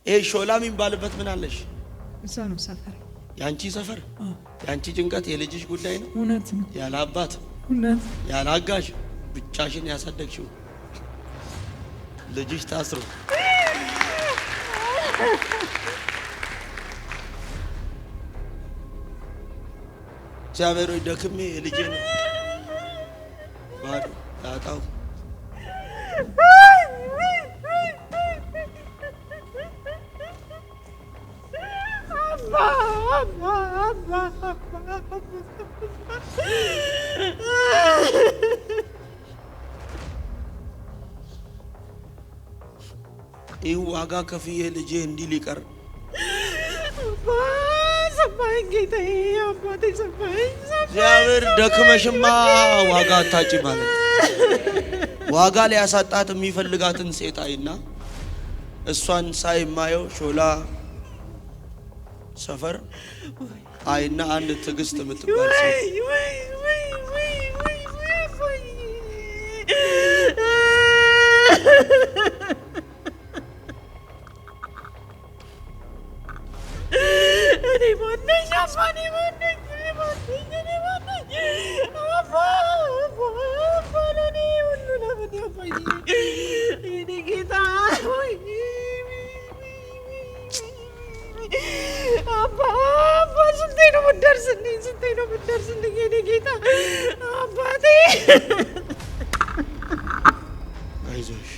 ሾላ የሚባልበት ምን አለሽ? እዛ ነው ሰፈር። ያንቺ ሰፈር ያንቺ ጭንቀት የልጅሽ ጉዳይ ነው። እውነት ነው። ያለ አባት እውነት ያለ አጋዥ ብቻሽን ያሳደግሽው ልጅሽ ታስሮ እግዚአብሔር ሆይ ደክሜ ልጄን ባዶ ላጣው ይህ ዋጋ ከፍዬ ልጄ እንዲህ ሊቀር ሰማኝ ጌታዬ፣ አባቴ ሰማኝ። እግዚአብሔር ደክመሽማ ዋጋ አታጪ ማለት ዋጋ ሊያሳጣት የሚፈልጋትን ሴት አይና እሷን ሳይማየው ሾላ ሰፈር አይና አንድ ትዕግስት የምትባል ሴት አይዞሽ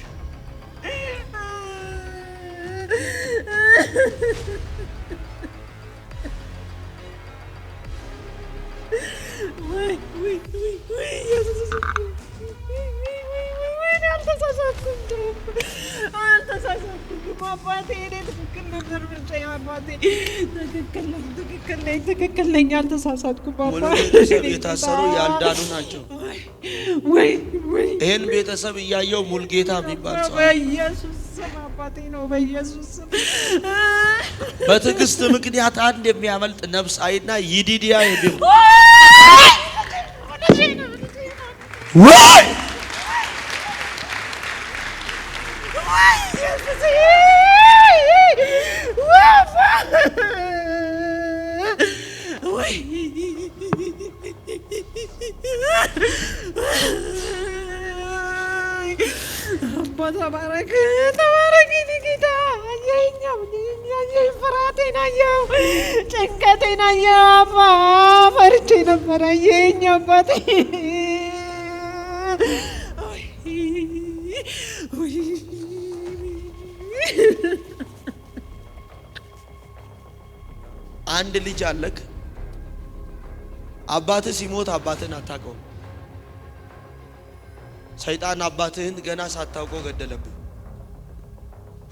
ትክክል ነኝ። አልተሳሳትኩም። ቤተሰብ የታሰሩ ያልዳኑ ናቸው። ይህን ቤተሰብ እያየው ሙልጌታ የሚባል ሰው በኢየሱስ ስም አባቴ ነው። በኢየሱስ ስም በትዕግስት ምክንያት አንድ የሚያመልጥ ነፍስ አይና ይዲዲያ የሚል ተባረክ ተባረክ ጌታ። አየኸኝ፣ አየኸኝ፣ ፍርሃቴን አየኸው፣ ጭንቀቴን አየኸው። አባ ፈርቼ ነበር። አየኸኝ አባቴ። አንድ ልጅ አለክ። አባትህ ሲሞት አባትህን አታውቀውም። ሰይጣን አባትህን ገና ሳታውቀው ገደለብህ።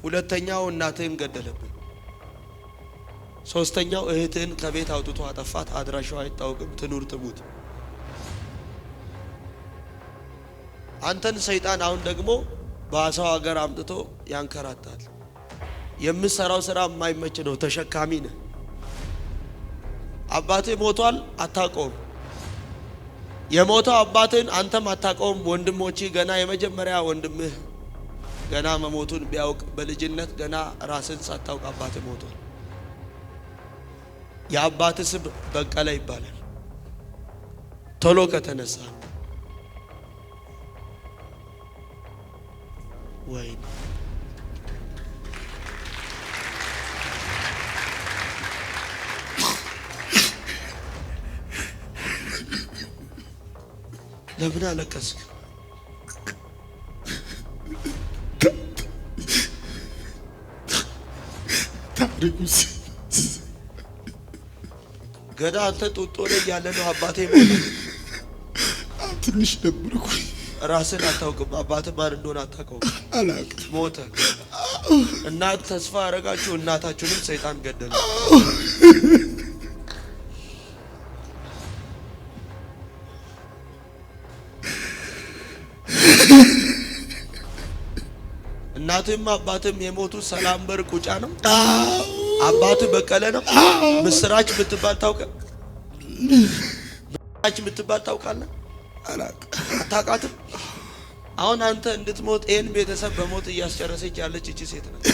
ሁለተኛው እናትህን ገደለብህ። ሶስተኛው እህትህን ከቤት አውጥቶ አጠፋት። አድራሻው አይታወቅም። ትኑር ትሙት። አንተን ሰይጣን አሁን ደግሞ በአሳው ሀገር አምጥቶ ያንከራታል። የምትሰራው ስራ የማይመች ነው። ተሸካሚ ነህ። አባትህ ሞቷል፣ አታውቀውም። የሞተው አባትህን አንተም አታውቀውም። ወንድሞችህ ገና የመጀመሪያ ወንድምህ ገና መሞቱን ቢያውቅ በልጅነት ገና ራስን ሳታውቅ አባትህ ሞቷል። የአባትህ ስም በቀለ ይባላል። ቶሎ ከተነሳ ወይ ለምን አለቀስክ? ታሪኩስ ገና አንተ ጡጦ ላይ ያለ ነው አባቴ ሞተ። ትንሽ ነበርኩ። ራስን አታውቅም። አባትህ ማን እንደሆነ አታውቀውም። አላውቅም። ሞተ። እናት ተስፋ አረጋችሁ። እናታችሁንም ሰይጣን ገደለ። እናትም አባትም የሞቱ ሰላም በር ቁጫ ነው። አባት በቀለ ነው። ምስራች ብትባል ታውቃለህ? ምስራች ብትባል ታውቃለህ? አታውቃትም? አሁን አንተ እንድትሞት ይሄን ቤተሰብ በሞት እያስጨረሰች ያለች እቺ ሴት ናት።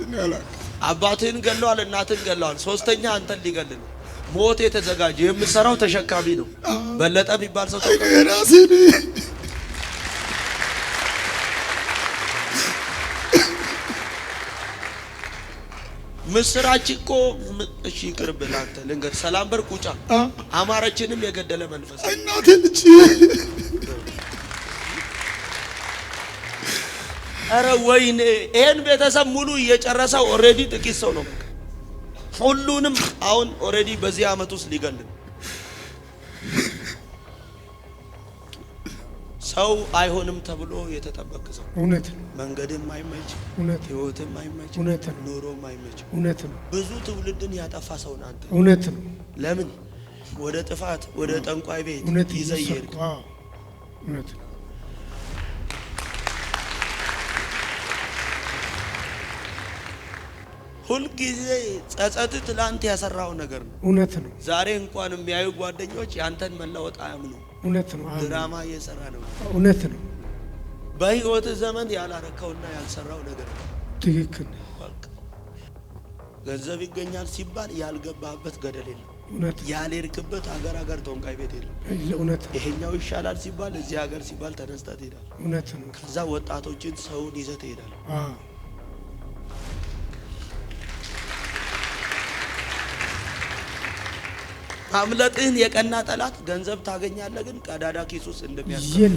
እኔ አላውቅም። አባትህን ገለዋል፣ እናትህን ገለዋል። ሶስተኛ አንተን ሊገል ነው። ሞት የተዘጋጀ የምትሰራው ተሸካሚ ነው። በለጠ የሚባል ሰው ራሴ ምስራች እኮ እሺ ይቅርብ ላንተ ልንገር። ሰላም በር ቁጫ አማረችንም የገደለ መንፈስ እናቴ ልጅ አረ ወይኔ ይሄን ቤተሰብ ሙሉ እየጨረሰው ኦሬዲ ጥቂት ሰው ነው። ሁሉንም አሁን ኦሬዲ በዚህ አመት ውስጥ ሊገል ሰው አይሆንም ተብሎ የተጠበቀ ሰው እውነት ነው። መንገድም አይመች፣ እውነት ህይወትም አይመች፣ እውነት ነው። ኑሮም አይመች። እውነት ነው። ብዙ ትውልድን ያጠፋ ሰው ነው አንተ። እውነት ነው። ለምን ወደ ጥፋት ወደ ጠንቋይ ቤት ይዘይር? እውነት ነው። ሁል ጊዜ ጸጸት ትላንት ያሰራው ነገር ነው። እውነት ነው። ዛሬ እንኳን የሚያዩ ጓደኞች ያንተን መለወጥ አያምኑ። እውነት ነው። ድራማ እየሰራ ነው። እውነት ነው። በህይወት ዘመን ያላረከውና ያልሰራው ነገር ነው። ትክክል። ገንዘብ ይገኛል ሲባል ያልገባበት ገደል የለም። እውነት ያልሄድክበት ሀገር ቶንቃይ ቤት የለም። እውነት ይሄኛው ይሻላል ሲባል እዚህ ሀገር ሲባል ተነስተህ ትሄዳለህ። እውነት ነው። ከዛ ወጣቶችን ሰውን ይዘህ ትሄዳለህ። አምለጥህን የቀና ጠላት ገንዘብ ታገኛለህ፣ ግን ቀዳዳ ኪስ ውስጥ እንደሚያስቀር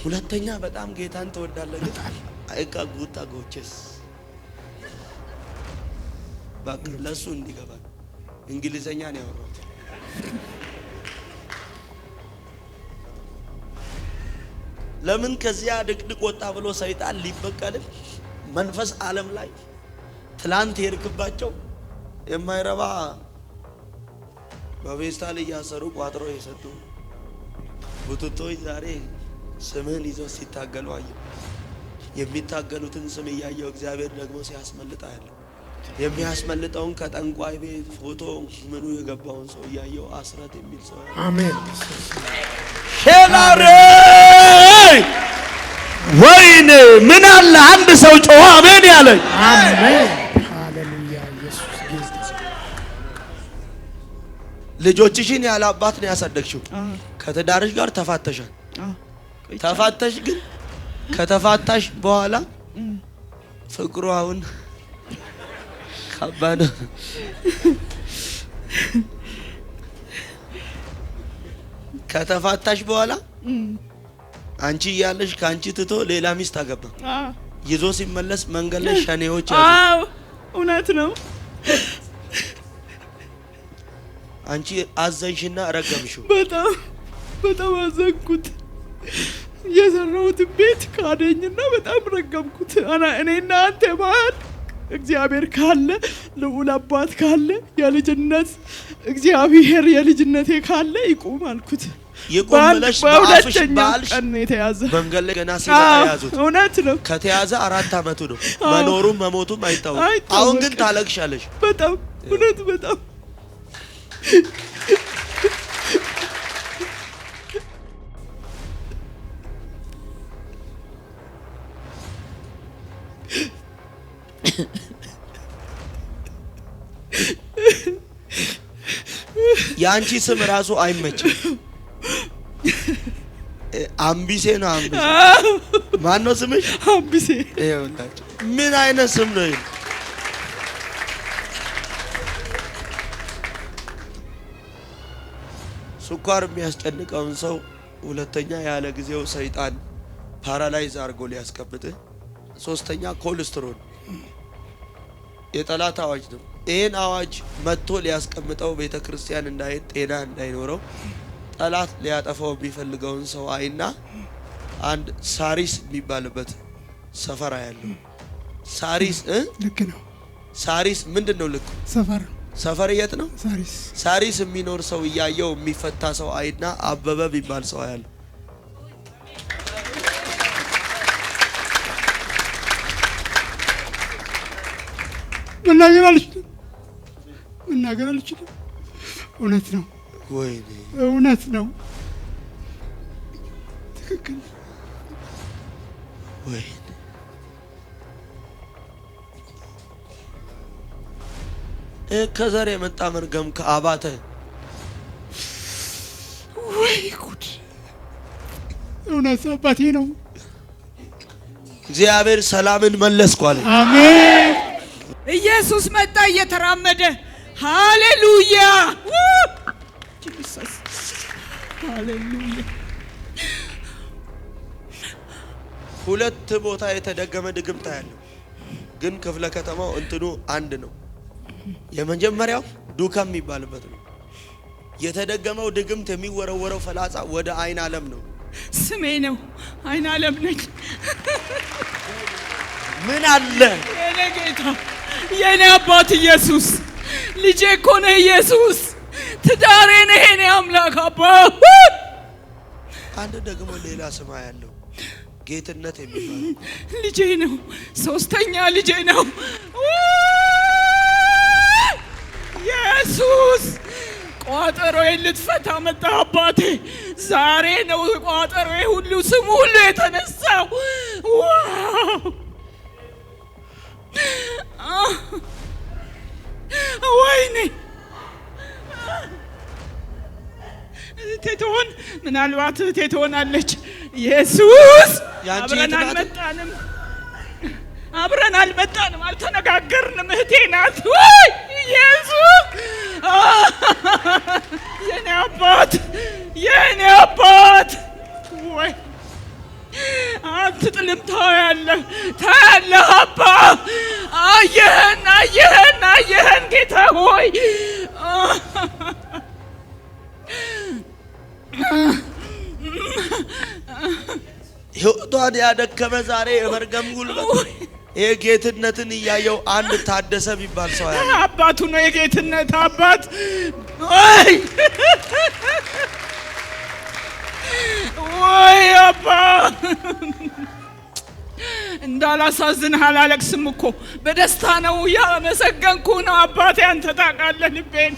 ሁለተኛ በጣም ጌታን ትወዳለህ፣ ግን አይቃ ጉታ ጎቸስ ባክ ለሱ እንዲገባ እንግሊዘኛ ነው ያወራው። ለምን ከዚያ ድቅድቅ ወጣ ብሎ ሰይጣን ሊበቀል መንፈስ ዓለም ላይ ትላንት የርክባቸው የማይረባ በቤስታል እያሰሩ ቋጥሮ የሰጡ ቡትቶች ዛሬ ስምህን ይዘው ሲታገሉ አየሁ። የሚታገሉትን ስም እያየው እግዚአብሔር ደግሞ ሲያስመልጣ ያለ የሚያስመልጠውን ከጠንቋይ ቤት ፎቶ ምኑ የገባውን ሰው እያየው አስራት የሚል ሰው አሜን። ሼላሬ ወይኔ ምን አለ አንድ ሰው ጮኸ አሜን ያለኝ። አሜን ሃሌሉያ ኢየሱስ ጌታ። ልጆችሽን ያለ አባት ነው ያሳደግሽው። ከትዳርሽ ጋር ተፋተሻል። ተፋተሽ ግን ከተፋታሽ በኋላ ፍቅሩ አሁን ከባድ ከተፋታሽ በኋላ አንቺ ያለሽ ካንቺ ትቶ ሌላ ሚስት አገባ። ይዞ ሲመለስ መንገድ ላይ ሸኔዎች አሉ። እውነት ነው። አንቺ አዘንሽና ረገምሽው። በጣም አዘንኩት። የሰራሁት ቤት ካደኝና በጣም ረገምኩት። እኔና አንተ መሀል እግዚአብሔር ካለ ልዑል አባት ካለ የልጅነት እግዚአብሔር የልጅነቴ ካለ ይቁም አልኩት። ይቆምለሽ ባፍሽ ባልሽ ቀን የተያዘ መንገድ ላይ ገና ሲመጣ ያዙት። እውነት ነው። ከተያዘ 4 አመቱ ነው። መኖሩም መሞቱም አይታወቅም። አሁን ግን ታለቅሻለሽ። በጣም እውነት በጣም ያንቺ ስም ራሱ አይመችም። አምቢሴ ነው። አምቢሴ ማን ነው ስምሽ? አምቢሴ። ይኸውላችሁ ምን አይነት ስም ነው ይሄ? ስኳር የሚያስጨንቀውን ሰው ሁለተኛ ያለ ጊዜው ሰይጣን ፓራላይዝ አድርጎ ሊያስቀምጥህ፣ ሶስተኛ ኮሌስትሮል የጠላት አዋጅ ነው። ይሄን አዋጅ መጥቶ ሊያስቀምጠው ቤተክርስቲያን እንዳይሄድ ጤና እንዳይኖረው ጠላት ሊያጠፋው የሚፈልገውን ሰው አይና አንድ ሳሪስ የሚባልበት ሰፈራ ያለው ሳሪስ ልክ ነው። ሳሪስ ምንድነው? ልክ ሰፈር የት ነው? ሳሪስ የሚኖር ሰው እያየው የሚፈታ ሰው አይና አበበ የሚባል ሰው ያለው መናገር አልችልም። እውነት ነው። ወይኔ እውነት ነው። ትክክል። ወይኔ ከዘር የመጣ መርገም ከአባተ ወይ ጉድ! እውነት አባቴ ነው። እግዚአብሔር ሰላምን መለስኩ አለ። አሜን። ኢየሱስ መጣ እየተራመደ። ሃሌሉያ ጂሰስ ሃሌሉያ። ሁለት ቦታ የተደገመ ድግምት ያለው ግን ክፍለ ከተማው እንትኑ አንድ ነው። የመጀመሪያው ዱካም የሚባልበት ነው። የተደገመው ድግምት የሚወረወረው ፈላጻ ወደ አይን ዓለም ነው። ስሜ ነው አይን ዓለም ነኝ። ምን አለ የኔ ጌታ የኔ አባት ኢየሱስ ልጄ እኮ ነህ ኢየሱስ። ትዳሬ ነህ የኔ አምላክ አባ። አንድ ደግሞ ሌላ ስማ ያለው ጌትነት የሚባል ልጄ ነው። ሶስተኛ ልጄ ነው ኢየሱስ። ቋጠሮዬን ልትፈታ መጣ አባቴ። ዛሬ ነው ቋጠሮዬ ሁሉ ስሙ ሁሉ የተነሳው። ወይኔ እህቴ ትሆን፣ ምናልባት እህቴ ትሆናለች። ኢየሱስ አብረን አልመጣንም፣ አልተነጋገርንም። እህቴ ናት። ወይ ኢየሱስ የኔ አባት ወይ አትጥልም። ታያለህ አባ። አየህን ጌታ ሆይ ሕይወቷን ያደከመ ዛሬ የመርገም ጉልበት የጌትነትን እያየው አንድ ታደሰ የሚባል ሰው ያለ አባቱ ነው። የጌትነት አባት ወይ አባ እንዳላሳዝንህ አላለቅስም እኮ በደስታ ነው ያመሰገንኩ ነው አባቴ። አንተ ታውቃለህ ልቤን።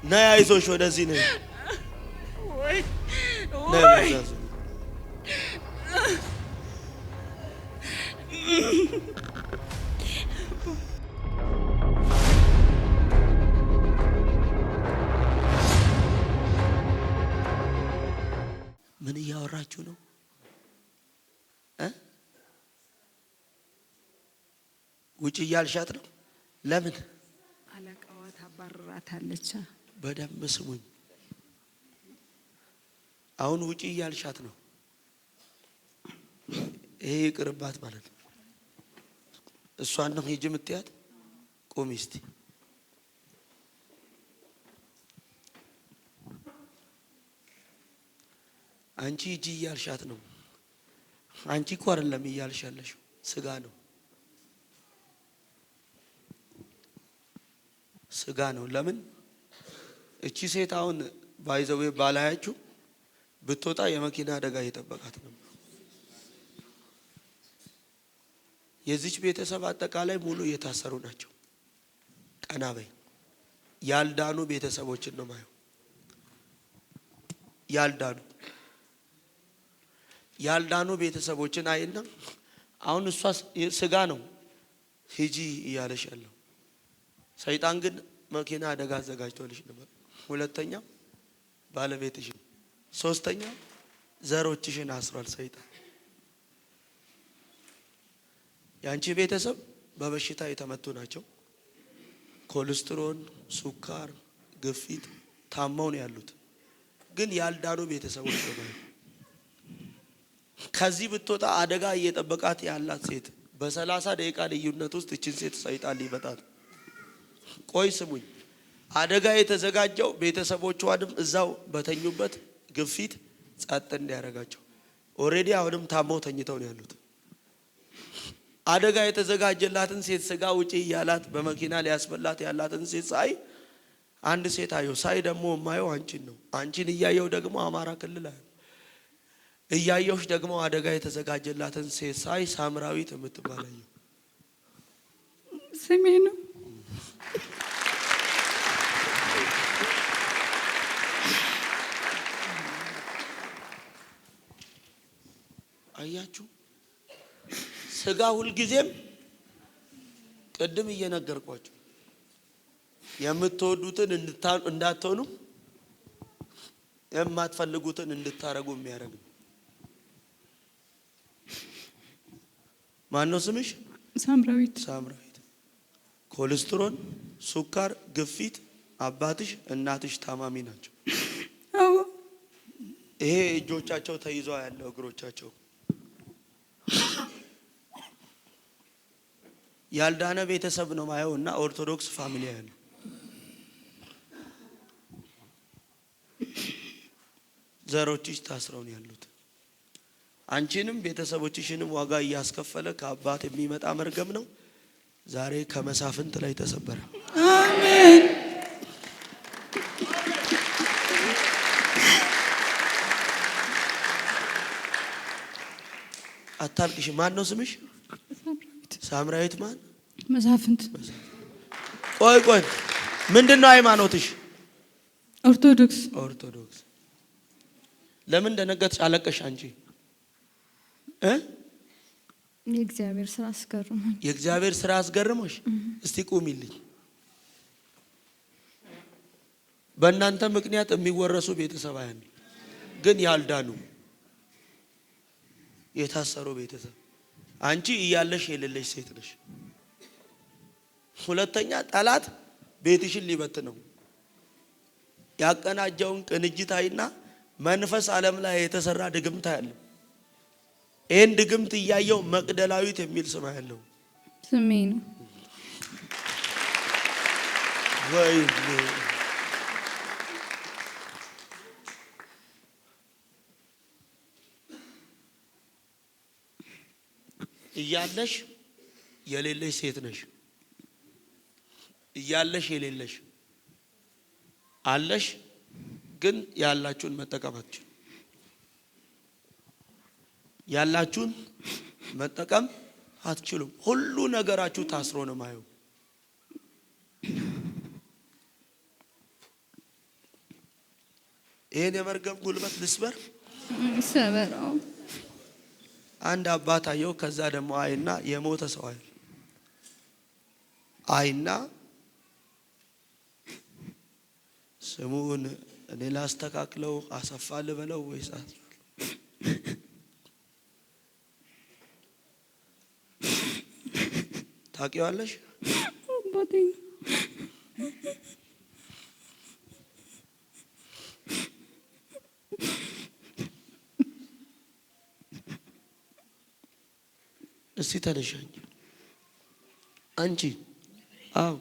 ነይ አይዞሽ፣ ወደዚህ ነይ። ወይ ምን እያወራችሁ ነው? ውጭ እያልሻት ነው? ለምን? አለቃዋ ታባርራታለች። በደንብ ስሙኝ። አሁን ውጭ እያልሻት ነው። ይሄ ይቅርባት ማለት ነው። እሷን ነው ሂጂ የምትያት? ቁሚ እስቲ። አንቺ ሂጂ እያልሻት ነው። አንቺ እኮ አይደለም እያልሽ ያለሽው፣ ስጋ ነው። ስጋ ነው። ለምን? እቺ ሴት አሁን ባይዘዌ ባላያችሁ ብትወጣ የመኪና አደጋ እየጠበቃት ነው። የዚች ቤተሰብ አጠቃላይ ሙሉ እየታሰሩ ናቸው። ቀና በይ። ያልዳኑ ቤተሰቦችን ነው ማየው። ያልዳኑ ቤተሰቦችን አይና አሁን እሷ ስጋ ነው ሂጂ እያለሽ ያለው። ሰይጣን ግን መኪና አደጋ አዘጋጅቶልሽ ነበር። ሁለተኛ ባለቤትሽን፣ ሶስተኛ ዘሮችሽን አስሯል ሰይጣን። ያንቺ ቤተሰብ በበሽታ የተመቱ ናቸው። ኮሌስትሮል፣ ሱካር፣ ግፊት ታመው ነው ያሉት። ግን ያልዳኑ ቤተሰቦች ነው። ከዚህ ብትወጣ አደጋ እየጠበቃት ያላት ሴት በ30 ደቂቃ ልዩነት ውስጥ እችን ሴት ሰይጣን ሊመጣት። ቆይ ስሙኝ። አደጋ የተዘጋጀው ቤተሰቦቿንም እዛው በተኙበት ግፊት ጸጥ እንዲያደርጋቸው። ኦሬዲ አሁንም ታመው ተኝተው ነው ያሉት። አደጋ የተዘጋጀላትን ሴት ስጋ ውጪ እያላት በመኪና ሊያስበላት ያላትን ሴት ሳይ አንድ ሴት አየሁ። ሳይ ደግሞ የማየው አንቺን ነው። አንቺን እያየው ደግሞ አማራ ክልል እያየሁሽ ደግሞ አደጋ የተዘጋጀላትን ሴት ሳይ ሳምራዊት የምትባለው ስሜ ነው። አያችሁ ስጋ ሁልጊዜም ቅድም እየነገርኳችሁ የምትወዱትን እንዳትሆኑ የማትፈልጉትን እንድታረጉ የሚያደርግ ነው። ማን ነው ስምሽ? ሳምራዊት። ሳምራዊት። ኮሌስትሮል፣ ሱካር፣ ግፊት አባትሽ እናትሽ ታማሚ ናቸው። አዎ ይሄ እጆቻቸው ተይዘው ያለው እግሮቻቸው ያልዳነ ቤተሰብ ነው ማየው እና ኦርቶዶክስ ፋሚሊ ያለው ዘሮችሽ ታስረው ነው ያሉት። አንቺንም ቤተሰቦችሽንም ዋጋ እያስከፈለ ከአባት የሚመጣ መርገም ነው። ዛሬ ከመሳፍንት ላይ ተሰበረ። አሜን። አታልቅሽ። ማን ነው ስምሽ? ሳምራዊት። ሳምራዊት ማን? መሳፍንት። ቆይ ምንድነው ሃይማኖትሽ? ኦርቶዶክስ። ኦርቶዶክስ። ለምን ደነገጥሽ? አለቀሽ አንቺ? የእግዚአብሔር ስራ አስገርሞኝ። የእግዚአብሔር ስራ አስገርሞሽ? እስቲ ቁሚልኝ። በእናንተ ምክንያት የሚወረሱ ቤተሰብ አያኔ ግን ያልዳኑ የታሰሩ ቤተሰብ። አንቺ እያለሽ የሌለሽ ሴት ነሽ። ሁለተኛ ጠላት ቤትሽን ሊበት ነው ያቀናጀውን ቅንጅታይና መንፈስ ዓለም ላይ የተሰራ ድግምታ ያለው ይሄን ድግምት እያየው መቅደላዊት የሚል ስም ያለው ስሜ ነው። ወይ እያለሽ የሌለሽ ሴት ነሽ። እያለሽ የሌለሽ አለሽ ግን ያላችሁን መጠቀም አትችሉ። ያላችሁን መጠቀም አትችሉም። ሁሉ ነገራችሁ ታስሮ ነው ማየው። ይሄን የመርገም ጉልበት ልስበር ሰበራው። አንድ አባት አየው። ከዛ ደግሞ አይና የሞተ ሰው አይና ስሙን እኔ ላስተካክለው አሰፋ ልበለው ወይስ ታውቂዋለሽ? አባቴ እስቲ ተነሻኝ አንቺ። አዎ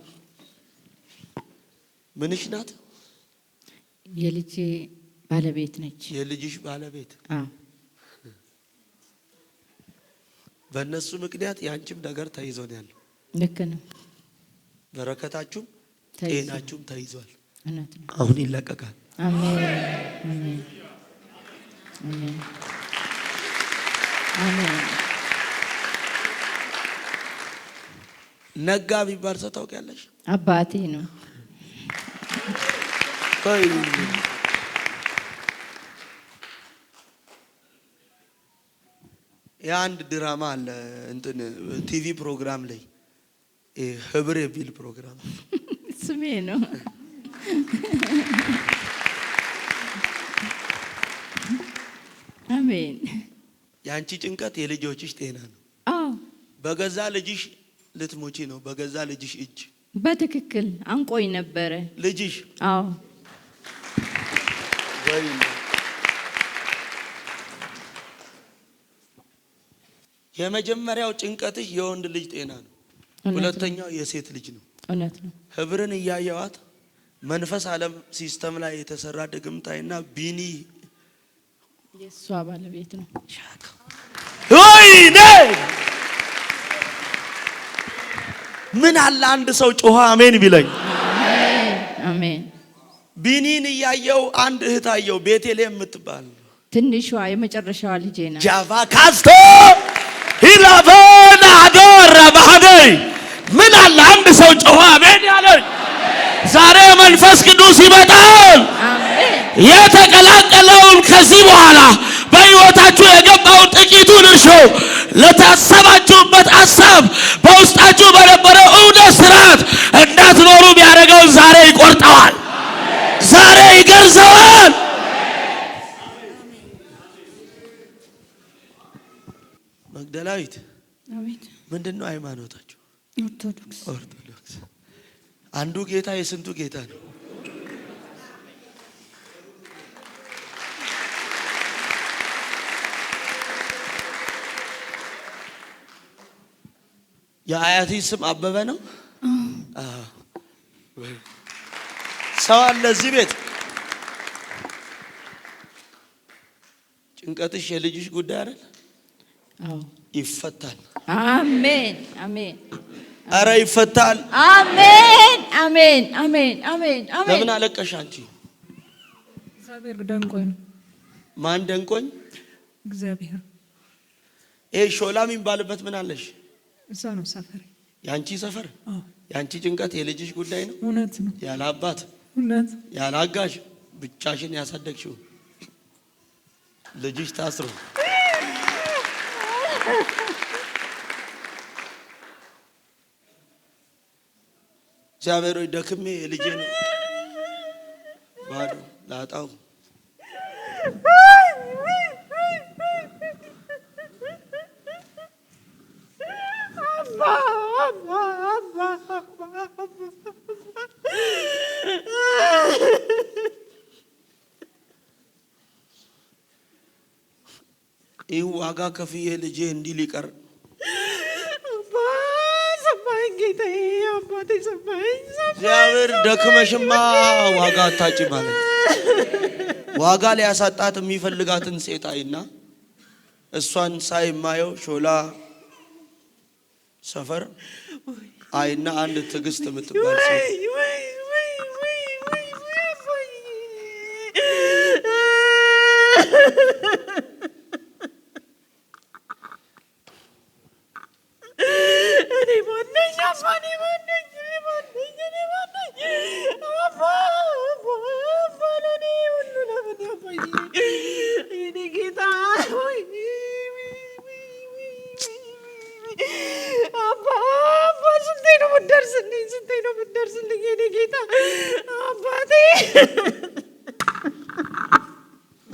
ምንሽ ናት? የልጄ ባለቤት ነች። የልጅሽ ባለቤት? አዎ። በእነሱ ምክንያት ያንቺም ነገር ተይዞ ነው ያለው። ልክ ነው። በረከታችሁም ተይዟል። ጤናችሁም ተይዟል። እውነት ነው። አሁን ይለቀቃል። አሜን አሜን አሜን አሜን። ነጋ ቢባል ሰው ታውቂያለሽ? አባቴ ነው። ቆይ የአንድ ድራማ አለ እንትን ቲቪ ፕሮግራም ላይ ህብር የሚል ፕሮግራም ስሜ ነው። አሜን። ያንቺ ጭንቀት የልጆችሽ ጤና ነው። አዎ። በገዛ ልጅሽ ልትሞቺ ነው። በገዛ ልጅሽ እጅ በትክክል አንቆይ ነበረ ልጅሽ። አዎ። የመጀመሪያው ጭንቀትሽ የወንድ ልጅ ጤና ነው። ሁለተኛው የሴት ልጅ ነው። እውነት ነው። ህብርን እያየዋት መንፈስ ዓለም ሲስተም ላይ የተሰራ ድግምታይና ቢኒ የሷ ባለቤት ነው። ወይኔ ምን አለ አንድ ሰው ጮኸ አሜን ቢለኝ። አሜን። ቢኒን እያየው አንድ እህት አየው ቤቴልሔም የምትባል ትንሿ የመጨረሻዋ ልጄ ናት። ጃቫ ካስቶ ሂላፈና አዶራ ባህደይ ምን አለ አንድ ሰው ጮኸ አሜን ያለኝ። ዛሬ መንፈስ ቅዱስ ይመጣል። አሜን። የተቀላቀለውን ከዚህ በኋላ በሕይወታችሁ የገባው ጥቂቱን የሚያደርገው ለታሰባችሁበት ሐሳብ በውስጣችሁ በነበረው እውነት ስርዓት እንዳትኖሩ የሚያደርገው ዛሬ ይቆርጠዋል፣ ዛሬ ይገርዘዋል። መግደላዊት አሜን። ምንድነው ሃይማኖታችሁ? ኦርቶዶክስ። ኦርቶዶክስ። አንዱ ጌታ የስንቱ ጌታ ነው? የአያትሽ ስም አበበ ነው? ሰው አለ እዚህ ቤት ጭንቀትሽ የልጅሽ ጉዳይ አይደል? አዎ ይፈታል። አሜን አሜን። አረ ይፈታል። አሜን አሜን አሜን አሜን አሜን። ለምን አለቀሽ አንቺ? እግዚአብሔር ደንቆኝ ነው። ማን ደንቆኝ? እግዚአብሔር። ይሄ ሾላ የሚባልበት ምን አለሽ? እዛ ነው ሰፈር። ያንቺ ሰፈር? አዎ። ያንቺ ጭንቀት የልጅሽ ጉዳይ ነው? እውነት ነው። ያለ አባት እውነት። ያለ አጋዥ ብቻሽን ያሳደግሽው ልጅሽ ታስሮ እግዚአብሔር ሆይ ደክሜ ልጄን ባዶ ላጣው ይህ ዋጋ ከፍዬ ልጄ እንዲህ ሊቀር እግዚአብሔር ደክመሽማ ዋጋ አታጭ ማለት ዋጋ ሊያሳጣት የሚፈልጋትን ሴት አይና እሷን ሳይማየው ሾላ ሰፈር አይና አንድ ትዕግስት የምትባል ሴት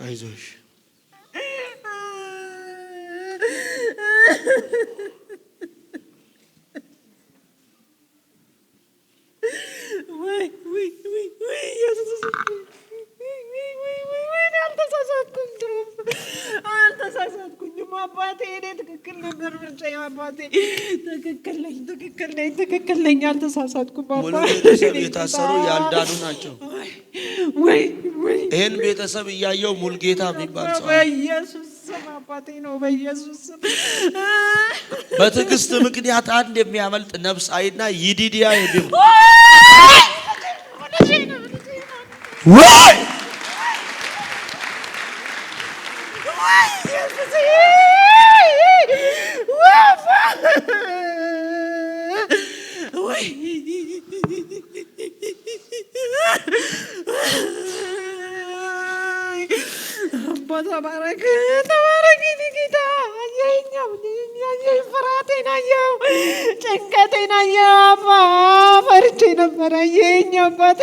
አይዞሽ ትክክል ነኝ። አልተሳሳትኩም። ሙሉ ቤተሰብ የታሰሩ ያልዳኑ ናቸው። ይህን ቤተሰብ እያየው ሙልጌታ የሚባል ሰው በኢየሱስ ስም አባቴ ነው። በኢየሱስ ስም በትዕግስት ምክንያት አንድ የሚያመልጥ ነፍስ አይና ይዲዲያ ይድም ወይ ተባረክ ተባረክ ጌታ። አየኸኝ፣ ፍርሃቴን አየኸው፣ ጭንቀቴን አየኸው። አባ ፈርቼ ነበር። አየኸኝ አባቴ።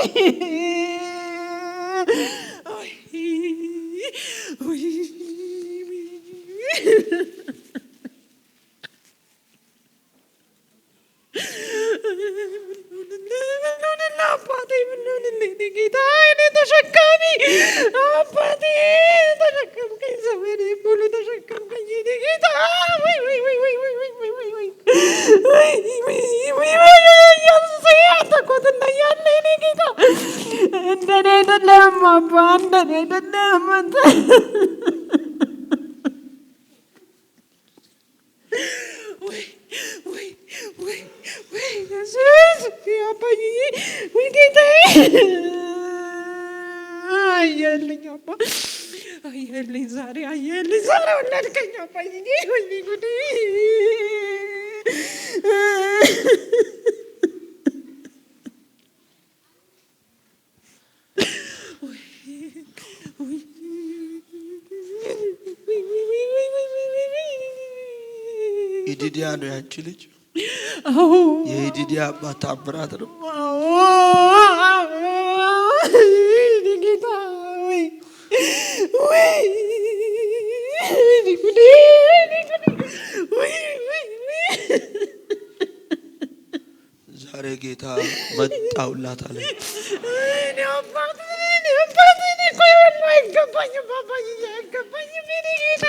አባቴ ምንሆንልኝ ጌታ፣ እኔ ተሸካሚ አባቴ ተሸከምከኝ፣ ዘመኔ ሙሉ ተሸከምከኝ ጌታ። አንተ እኮ ትለያለህ እኔ ጌታ። እንደኔ አይደለም አባ፣ እንደኔ አይደለም አንተ። አየህልኝ አባ፣ አየህልኝ ዛሬ፣ አየህልኝ ዛሬ ወለድከኝ አባዬ። ወይኔ ጉዴ! ኢዲዲያ ነው ያንቺ ልጅ? አዎ የኢዲዲያ አባት ታምራት ነው። ጌታ ወይ ወይ ዛሬ ጌታ መጣውላት አለ። እኔ አባት እኔ ቆይ ወላሂ አይገባኝም አባዬ አይገባኝም። እኔ ጌታ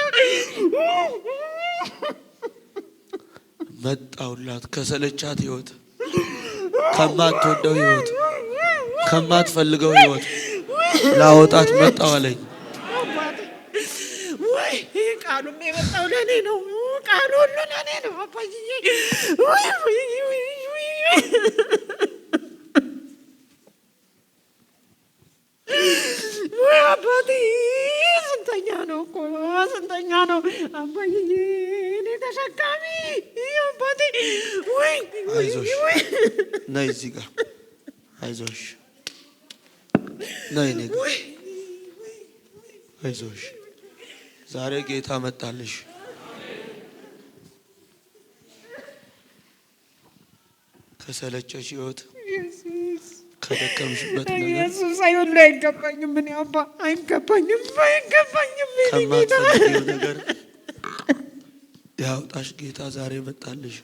መጣውላት ከሰለቻት ህይወት፣ ከማትወደው ህይወት፣ ከማትፈልገው ህይወት ላወጣት መጣው አለኝ። ወይ ቃሉም የመጣው ለኔ ነው። ቃሉ ሁሉ ለኔ ነው አባዬ። ወይ ወይ ወይ ወይ አባቴ ስንተኛ ነው እኮ ስንተኛ ነው አባዬ እኔ ተሸካሚ አባቴ። ወይ አይዞሽ ነይ እዚህ ጋር አይዞሽ ነይ ነይ አይዞሽ ዛሬ ጌታ መጣልሽ። ከሰለቸሽ ህይወት ከደከምሽበት ነገር ኢየሱስ አይወል አይገባኝም። ምን አባ አይገባኝም ከማትፈልጊው ነገር ያውጣሽ ጌታ ዛሬ መጣልሽ።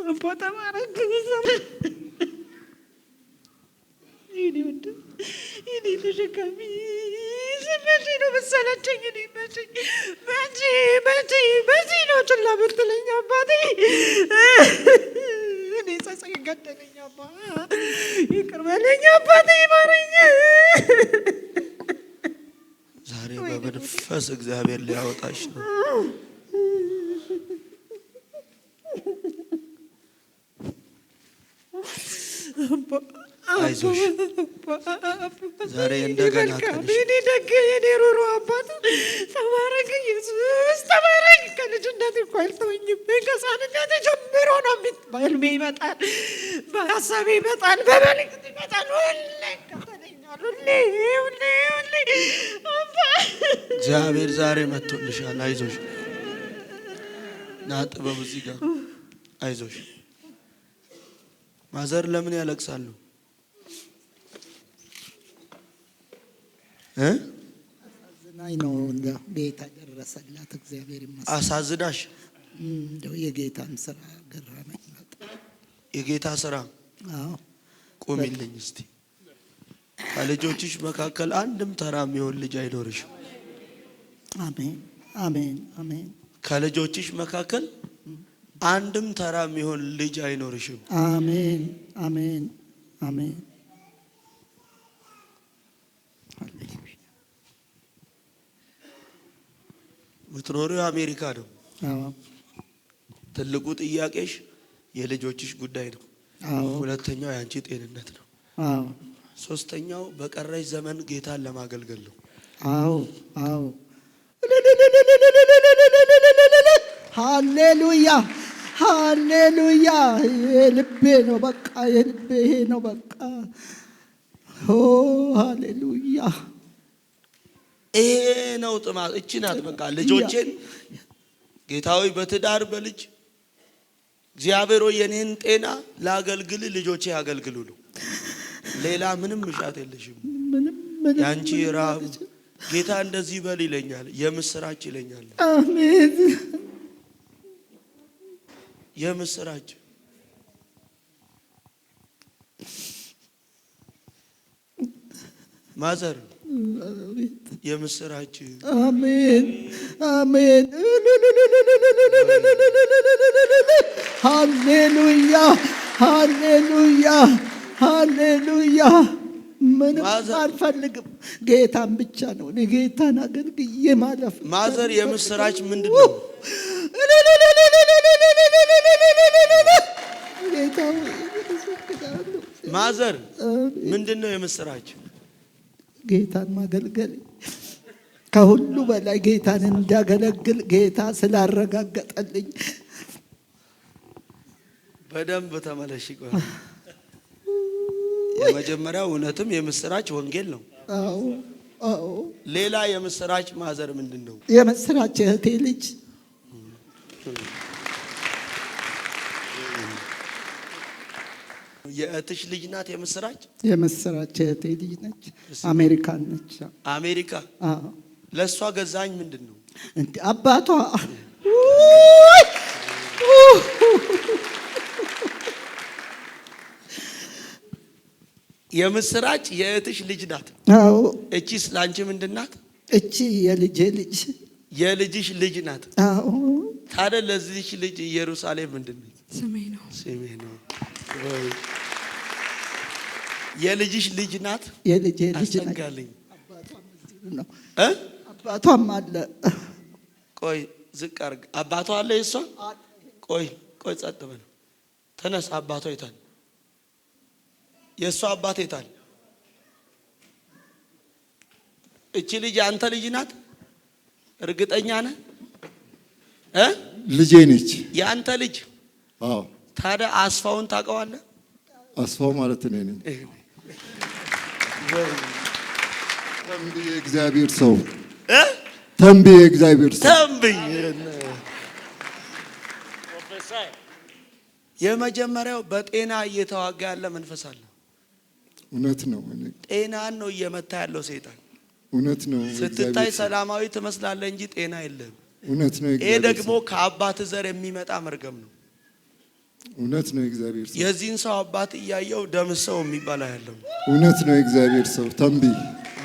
አባ ተባረክ። እኔ ተሸካሚ መቼ ነው መሰለቸኝ? እኔ መቼ ነው ችላ ብትለኝ አባቴ? እኔ ጸጸኝ ገደለኝ አባ ይቅር በለኝ አባቴ ማረኝ። ዛሬ በመንፈስ እግዚአብሔር ሊያወጣሽ ነው። አይዞሽ ዛሬ እንደገና ቀንሽ። እኔ ደግ የኔ ሩሩ አባት ተባረክ ኢየሱስ ተባረክ። ከልጅነቴ እኮ አልተወኝም። ከሕፃንነቴ ጀምሮ ነው በሕልሜ ይመጣል፣ በሀሳቤ ይመጣል፣ በመልእክት ይመጣል። ሁሌ ይከተለኛል። ሁሌ አባ እግዚአብሔር ዛሬ መጥቶልሻል። አይዞሽ ና ጥበብ እዚህ ጋር አይዞሽ። ማዘር ለምን ያለቅሳሉ? አሳዝናኝ ነው ቤት ያደረሰላት እግዚአብሔር ይመስገን። አሳዝናሽ? እንደው የጌታን ስራ ገረመኝ በጣም። የጌታ ስራ? አዎ ቁሚልኝ እስቲ። ከልጆችሽ መካከል አንድም ተራ የሚሆን ልጅ አይኖርሽም። አሜን አሜን አሜን። ከልጆችሽ መካከል አንድም ተራ የሚሆን ልጅ አይኖርሽም። አሜን አሜን አሜን። ምትኖሪው አሜሪካ ነው። አዎ ትልቁ ጥያቄሽ የልጆችሽ ጉዳይ ነው። አዎ ሁለተኛው ያንቺ ጤንነት ነው። አዎ ሶስተኛው በቀረሽ ዘመን ጌታን ለማገልገል ነው። አዎ አዎ። ሃሌሉያ ሃሌሉያ። የልቤ ነው በቃ የልቤ ነው በቃ። ኦ ሃሌሉያ። ይሄ ነው ጥማት። እቺ ናት በቃ ልጆቼን ጌታዊ በትዳር በልጅ እግዚአብሔር ሆይ የኔን ጤና ላገልግል፣ ልጆቼ ያገልግሉ ነው። ሌላ ምንም ምሻት የለሽም። ያንቺ ራብ ጌታ እንደዚህ በል ይለኛል፣ የምስራች ይለኛል። አሜን። የምስራች ማዘር የምስራች። አሜን አሜን። ሃሌሉያ ሃሌሉያ ሃሌሉያ። ምንም አልፈልግም፣ ጌታን ብቻ ነው። እኔ ጌታን አገልግዬ ማለፍ። ማዘር የምስራች ምንድን ነው? ጌታ ማዘር ምንድን ነው የምስራች? ጌታን ማገልገል፣ ከሁሉ በላይ ጌታን እንዳገለግል ጌታ ስላረጋገጠልኝ። በደንብ ተመለሽ። የመጀመሪያው እውነትም የምስራች ወንጌል ነው። አዎ አዎ ሌላ የምስራች ማዘር ምንድን ነው? የምስራች እህቴ ልጅ የእህትሽ ልጅ ናት የምስራች? የምስራች እህቴ ልጅ ነች። አሜሪካን ነች። አሜሪካ። አዎ ለእሷ ገዛኝ ምንድን ነው? እንደ አባቷ የምስራች የእህትሽ ልጅ ናት። አዎ እቺስ ላንቺ ምንድን ናት? እቺ የልጄ ልጅ የልጅሽ ልጅ ናት። አዎ ታዲያ ለዚህች ልጅ ኢየሩሳሌም ምንድን ነው? ስሜ ነው። ስሜ ነው። የልጅሽ ልጅ ናት። የልጄ ልጅ ነች። አስጠጋልኝ ነው እ አባቷም አለ። ቆይ ዝቅ አድርግ። አባቷ አለ የሷ? ቆይ ጸጥ በል። ተነስ። አባቷ የታል? የሷ አባት የታል? እቺ ልጅ አንተ ልጅ ናት? እርግጠኛ ነህ? ልጄ ነች። የአንተ ልጅ? አዎ። ታዲያ አስፋውን ታውቀዋለህ? አስፋው ማለት እኔ ነኝ። ተንቢ የእግዚአብሔር ሰው ተንቢ የእግዚአብሔር ሰው ተንቢ የመጀመሪያው በጤና እየተዋጋ ያለ መንፈስ አለ። እውነት ነው። ጤናን ነው እየመታ ያለው ሰይጣን። እውነት ነው። ስትታይ ሰላማዊ ትመስላለህ እንጂ ጤና የለህም። እውነት ነው። ይሄ ደግሞ ከአባት ዘር የሚመጣ መርገም ነው። እውነት ነው። እግዚአብሔር ሰው የዚህን ሰው አባት እያየው ደምሰው የሚባል ያለው እውነት ነው። እግዚአብሔር ሰው ተንቢ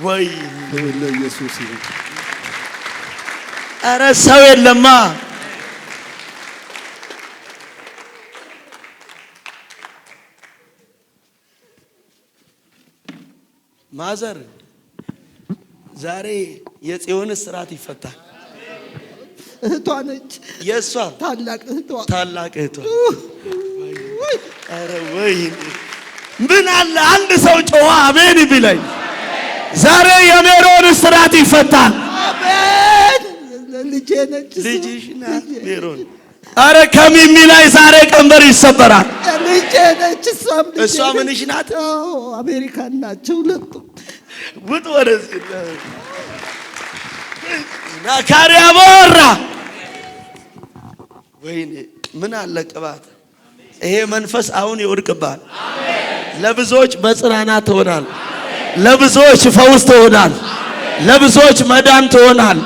ወይ ለኢየሱስ ይሁን። ኧረ ሰው የለማ። ማዘር ዛሬ የጽዮን እስራት ይፈታል። እህቷ ነች። የእሷ ታላቅ እህቷ ኧረ ወይ ምን አለ አንድ ሰው ጮኸ አሜን ቢለኝ። ዛሬ የሜሮን እስራት ይፈታል። አሜን። ልጄ ነች። ልጅሽ ናት ሜሮን። ኧረ ከሚሚ ላይ ዛሬ ቀንበር ይሰበራል። ልጄ ነች። እሷ ምንሽ ናት? አሜሪካን ናቸው ሁለቱም። ውጥ ወደዚህ ናካሪያ ቦራ ወይኔ ምን አለ ቅባት። ይሄ መንፈስ አሁን ይወድቅባል። ለብዙዎች መጽናናት ትሆናል። ለብዙዎች ፈውስ ትሆናል። ለብዙዎች መዳን ትሆናል።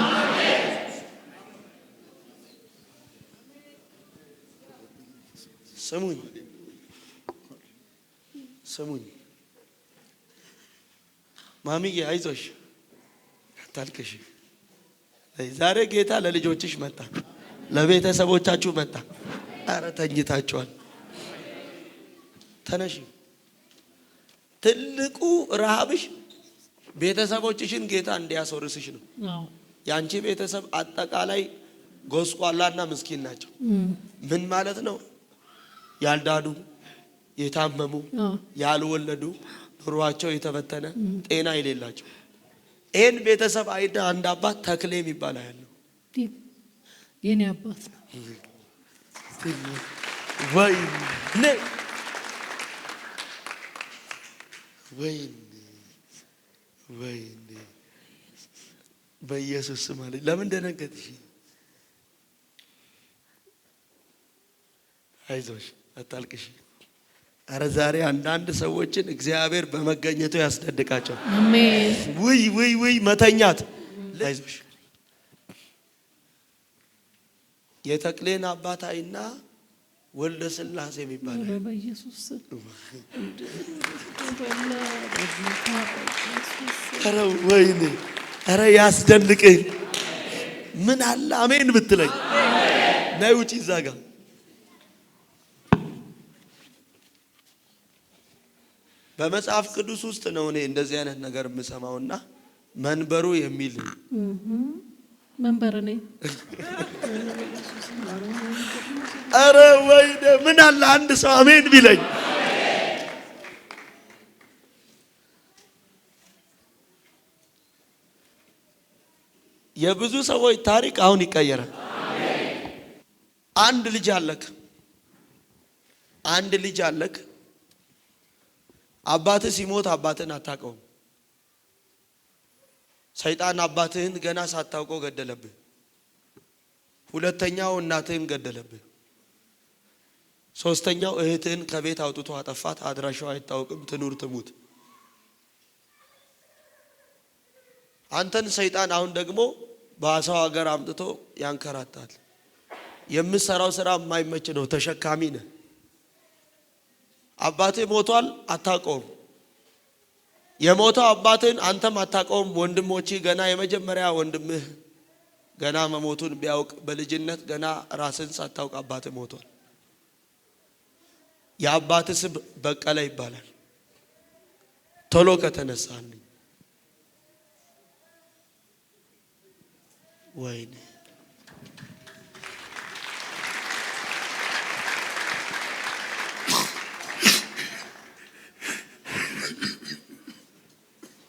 ስሙኝ ማሚዬ፣ አይዞሽ አታልቅሽ። ዛሬ ጌታ ለልጆችሽ መጣ፣ ለቤተሰቦቻችሁ መጣ። ኧረ ተኝታችኋል። ተነሺ። ትልቁ ረሃብሽ ቤተሰቦችሽን ጌታ እንዲያስወርስሽ ነው። ያንቺ ቤተሰብ አጠቃላይ ጎስቋላና ምስኪን ናቸው። ምን ማለት ነው? ያልዳኑ፣ የታመሙ፣ ያልወለዱ፣ ኑሯቸው የተበተነ፣ ጤና የሌላቸው። ይሄን ቤተሰብ አይዳ አንድ አባት ተክሌ የሚባል ያለው የኔ አባት ነው። ወይኔ በኢየሱስ ስም አለ። ለምን ደነገጥሽ? አይዞሽ አታልቅሽ። አረ ዛሬ አንዳንድ ሰዎችን እግዚአብሔር በመገኘቱ ያስደድቃቸው። አሜን። ውይ መተኛት። አይዞሽ። የተክሌን አባታይና ወልደ ስላሴ የሚባል በኢየሱስ አረ ወይኔ አረ ያስደንቅህ። ምን አለ አሜን ብትለኝ። ነይ ውጪ እዛ ጋ በመጽሐፍ ቅዱስ ውስጥ ነው እኔ እንደዚህ አይነት ነገር የምሰማውና መንበሩ የሚል መንበር ነኝ። አረ ወይኔ ምን አለ አንድ ሰው አሜን ቢለኝ። የብዙ ሰዎች ታሪክ አሁን ይቀየራል። አንድ ልጅ አለክ። አባትህ ሲሞት አባትህን አታውቀውም። ሰይጣን አባትህን ገና ሳታውቀው ገደለብህ። ሁለተኛው እናትህን ገደለብህ። ሶስተኛው እህትህን ከቤት አውጥቶ አጠፋት። አድራሻው አይታወቅም፣ ትኑር ትሙት። አንተን ሰይጣን አሁን ደግሞ በአሳው ሀገር አምጥቶ ያንከራታል። የምሰራው ስራ የማይመች ነው፣ ተሸካሚ ነህ። አባትህ ሞቷል፣ አታውቀውም። የሞተው አባትህን አንተም አታውቀውም። ወንድሞች ገና የመጀመሪያ ወንድምህ ገና መሞቱን ቢያውቅ በልጅነት ገና ራስን ሳታውቅ አባትህ ሞቷል። የአባትህ ስም በቀለ ይባላል። ቶሎ ከተነሳን ወይኔ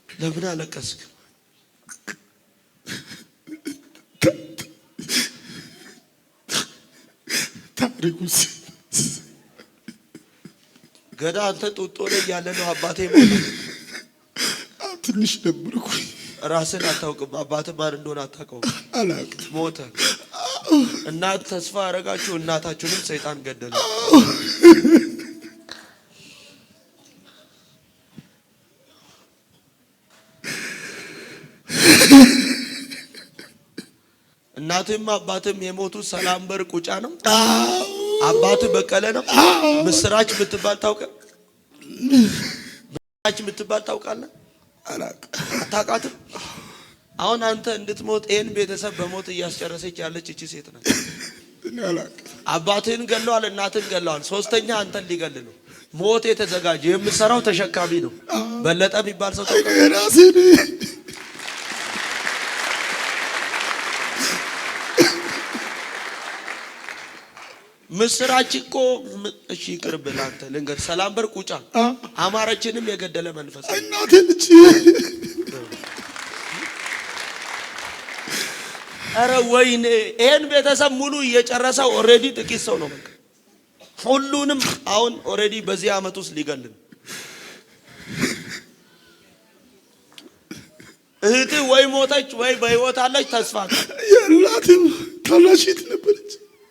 ለምን አለቀስክ? ታሪኩስ ገና አንተ ጡጦ ላይ ያለ ነው አባቴ ሞተ። ትንሽ ነበርኩ። ራስን አታውቅም። አባትህ ማን እንደሆነ አታውቀውም። አላውቅም። ሞተ። እናት ተስፋ ያደረጋችሁ እናታችሁንም ሰይጣን ገደለ። እናትም አባትም የሞቱት ሰላም በር ቁጫ ነው። አባትህ በቀለ ነው። ምስራች የምትባል ታውቃለህ? ምስራች የምትባል ታውቃለህ? አታውቃትም? አሁን አንተ እንድትሞት ይሄን ቤተሰብ በሞት እያስጨረሰች ያለች እቺ ሴት ናት። አባትህን ገለዋል፣ እናትህን ገለዋል። ሶስተኛ አንተን ሊገል ነው። ሞት የተዘጋጀ የምትሰራው ተሸካሚ ነው። በለጠ የሚባል ሰው ታውቃለህ? ምስራች እኮ እሺ ይቅርብህ። አንተ ልንገር፣ ሰላም በር ቁጫ አማረችንም የገደለ መንፈስ እናቴ ልጅ አረ ወይኔ! ይሄን ቤተሰብ ሙሉ እየጨረሰው ኦሬዲ ጥቂት ሰው ነው። በቃ ሁሉንም አሁን ኦሬዲ በዚህ አመት ውስጥ ሊገልን። እህትህ ወይ ሞተች ወይ በህይወት አለች። ተስፋ የላትም ታላሽት ነበረች፣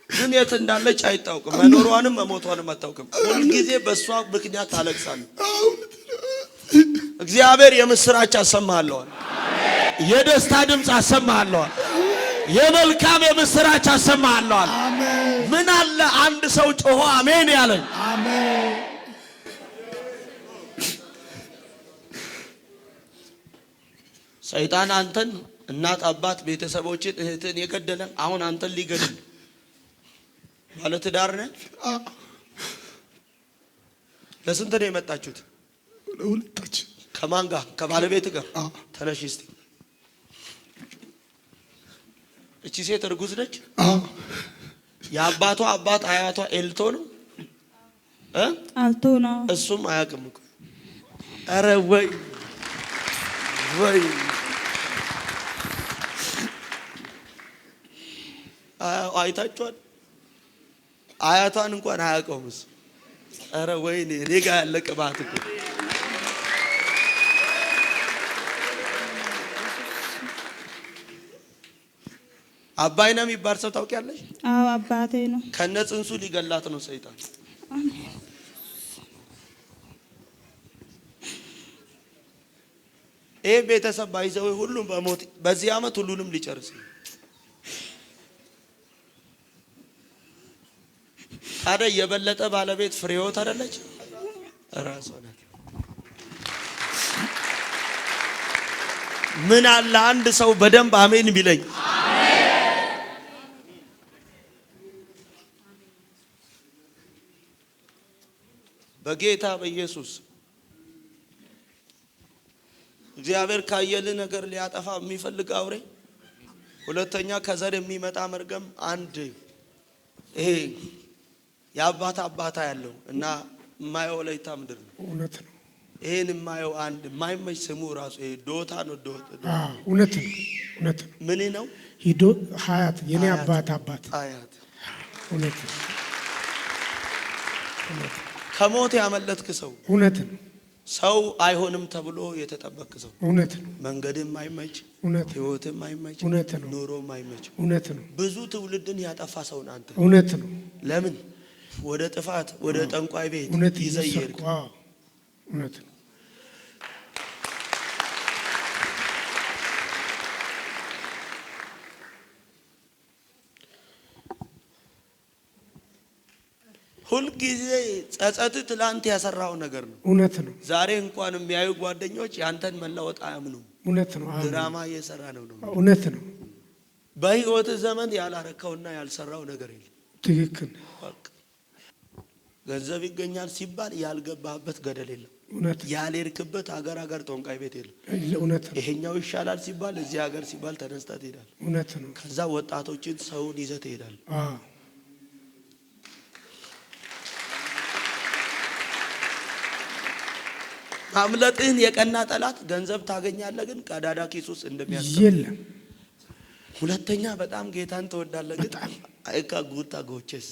ግን የት እንዳለች አይታወቅም። መኖሯንም መሞቷንም አታውቅም። ሁሉ ጊዜ በእሷ ምክንያት ታለቅሳለህ። እግዚአብሔር የምስራች አሰማሃለዋል። የደስታ ድምፅ አሰማሃለዋል። የመልካም የምስራች አሰማሃለዋል። ምን አለ አንድ ሰው ጮሆ አሜን ያለኝ? አሜን። ሰይጣን አንተን እናት፣ አባት፣ ቤተሰቦችን፣ እህትን የገደለ አሁን አንተን ሊገድል። ባለትዳር ነህ? ለስንት ነው የመጣችሁት? ለሁለታችን። ከማን ጋር? ከባለቤት ጋር? ተነሽ እስቲ። እቺ ሴት እርጉዝ ነች? የአባቷ አባት አያቷ ኤልቶ ነው? አልቶ ነው። እሱም አያውቅም እኮ። አረ ወይ ወይ! አይታችኋል? አያቷን እንኳን አያውቀውም እሱ። አረ ወይኔ! እኔ ጋር ያለ ቅባት እኮ። አባይና የሚባል ሰው ታውቂያለሽ? አዎ አባቴ ነው። ከነ ጽንሱ ሊገላት ነው ሰይጣን። ይሄ ቤተሰብ ባይዘው ሁሉም በሞት በዚህ አመት ሁሉንም ሊጨርስ ነው። ታዲያ የበለጠ ባለቤት ፍሬህይወት አይደለች? ራሷ ናት። ምን አለ አንድ ሰው በደንብ አሜን ቢለኝ። በጌታ በኢየሱስ እግዚአብሔር ካየልህ ነገር ሊያጠፋ የሚፈልግ አውሬ፣ ሁለተኛ ከዘር የሚመጣ መርገም፣ አንድ ይሄ የአባት አባታ ያለው እና የማየው ወላይታ ምድር ነው። እውነት ነው። ይሄን የማየው አንድ የማይመች ስሙ ራሱ ይሄ ዶታ ነው። እውነት ነው። እውነት ነው። ምን ነው? ሂዶ ሀያት የኔ አባት አያት። እውነት ነው። ከሞት ያመለጥክ ሰው እውነት ነው። ሰው አይሆንም ተብሎ የተጠበቀ ሰው እውነት ነው። መንገድም አይመች፣ እውነት ነው። ህይወትም አይመች፣ እውነት ነው። ኑሮም አይመች። እውነት ነው። ብዙ ትውልድን ያጠፋ ሰው አንተ። እውነት ነው። ለምን ወደ ጥፋት ወደ ጠንቋይ ቤት እውነት ይዘይርክ? እውነት ነው። ሁልጊዜ ጸጸት ትላንት ያሰራው ነገር ነው። እውነት ነው። ዛሬ እንኳን የሚያዩ ጓደኞች ያንተን መለወጥ አያምኑም። እውነት ነው። ድራማ እየሰራ ነው። እውነት ነው። በህይወት ዘመን ያላረከውና ያልሰራው ነገር የለም። ትክክል። ገንዘብ ይገኛል ሲባል ያልገባህበት ገደል የለም። እውነት ያልሄድክበት ሀገር ጦንቃይ ቤት የለም። እውነት ነው። ይሄኛው ይሻላል ሲባል እዚህ ሀገር ሲባል ተነስተህ ትሄዳለህ። እውነት ነው። ከዛ ወጣቶችን ሰውን ይዘህ ትሄዳለህ። ማምለጥህን የቀና ጠላት ገንዘብ ታገኛለህ፣ ግን ቀዳዳ ኪስ ውስጥ እንደሚያስቀር የለም። ሁለተኛ በጣም ጌታን ትወዳለህ፣ ግን አይካ ጉታ ጎቸስ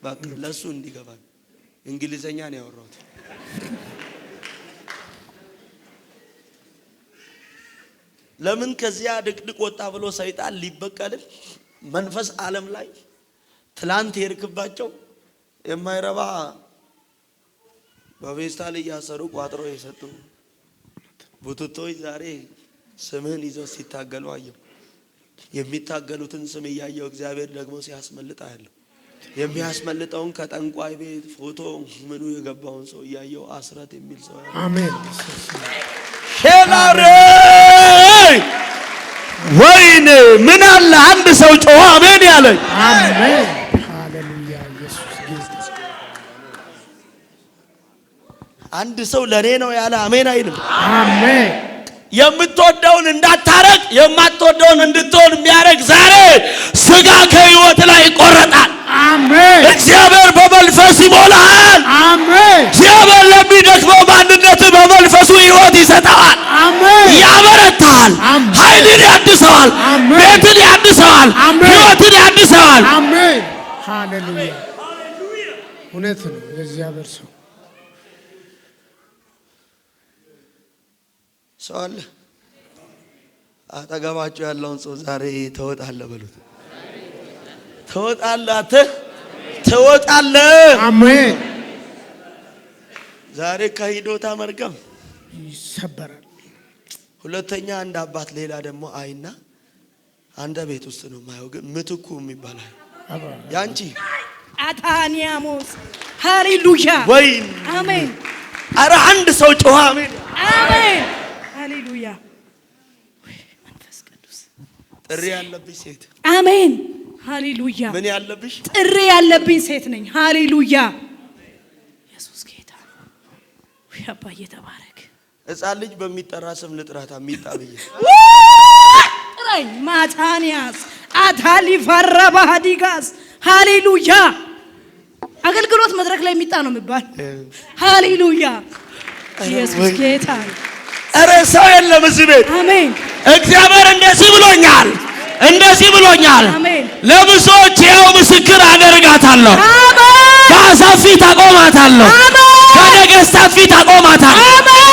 በቃ ለሱ እንዲገባል እንግሊዘኛ ነው ያወራሁት። ለምን ከዚያ ድቅድቅ ወጣ ብሎ ሰይጣን ሊበቀልህ መንፈስ ዓለም ላይ ትላንት የርክባቸው የማይረባ በፌስታል እያሰሩ ቋጥሮ የሰጡ ቡትቶች ዛሬ ስምህን ይዘው ሲታገሉ አየሁ። የሚታገሉትን ስም እያየው እግዚአብሔር ደግሞ ሲያስመልጥ አያለሁ። የሚያስመልጠውን ከጠንቋይ ቤት ፎቶ ምኑ የገባውን ሰው እያየው አስረት የሚል ሰው ያለ። አሜን። ሼላሬ ወይኔ ምን አለ አንድ ሰው ጮኸ አሜን ያለኝ። አሜን። ሃሌሉያ ኢየሱስ ጌታ። አንድ ሰው ለኔ ነው ያለ አሜን አይልም? አሜን። የምትወደውን እንዳታረግ የማትወደውን እንድትሆን የሚያረግ ዛሬ ስጋ ከህይወት ላይ ይቆረጣል። አሜን። እግዚአብሔር በመንፈስ ይሞላል። አሜን። እግዚአብሔር ለሚደክመው ማንነት በመንፈሱ ህይወት ይሰጣል። አሜን። ያበረታል። ኃይልን ያድሰዋል። ቤትን ያድሰዋል። ህይወትን ያድሰዋል። አሜን። ሃሌሉያ። እውነት ነው። የእግዚአብሔር ሰው ሰው አለ። አጠገባቸው ያለውን ሰው ዛሬ ትወጣለህ በሉት። ትወጣለህ፣ ትወጣለህ። አሜን። ዛሬ ከሂዶታ መርገም ይሰበራል። ሁለተኛ አንድ አባት ሌላ ደግሞ አይና አንድ ቤት ውስጥ ነው ማየው፣ ግን ምትኩ የሚባል ያንቺ አታኒያሞስ ሃሌሉያ ወይ አሜን። አረ አንድ ሰው ጮኸ አሜን። አሜን ሃሌሉያ። መንፈስ ቅዱስ ጥሪ ያለብሽ ሴት አሜን ሃሌሉያ። ምን ያለብሽ? ጥሪ ያለብኝ ሴት ነኝ። ሃሌሉያ ኢየሱስ ጌታ። ወይ አባዬ ተባረክ። ሕፃን ልጅ በሚጠራ ስም ልጥራት አሚጣብዬ ጥራኝ። ማታንያስ አታሊ ፈረባዲጋስ ሃሌሉያ። አገልግሎት መድረክ ላይ የሚጣ ነው የሚባል። ሃሌሉያ ኢየሱስ ጌታ። ኧረ ሰው የለም እዚህ ቤት። አሜን። እግዚአብሔር እንደዚህ ብሎኛል፣ እንደዚህ ብሎኛል። አሜን። ለብዙዎች ያው ምስክር አደርጋታለሁ። አሜን። በአሕዛብ ፊት አቆማታለሁ። በነገሥታት ፊት አቆማታለሁ።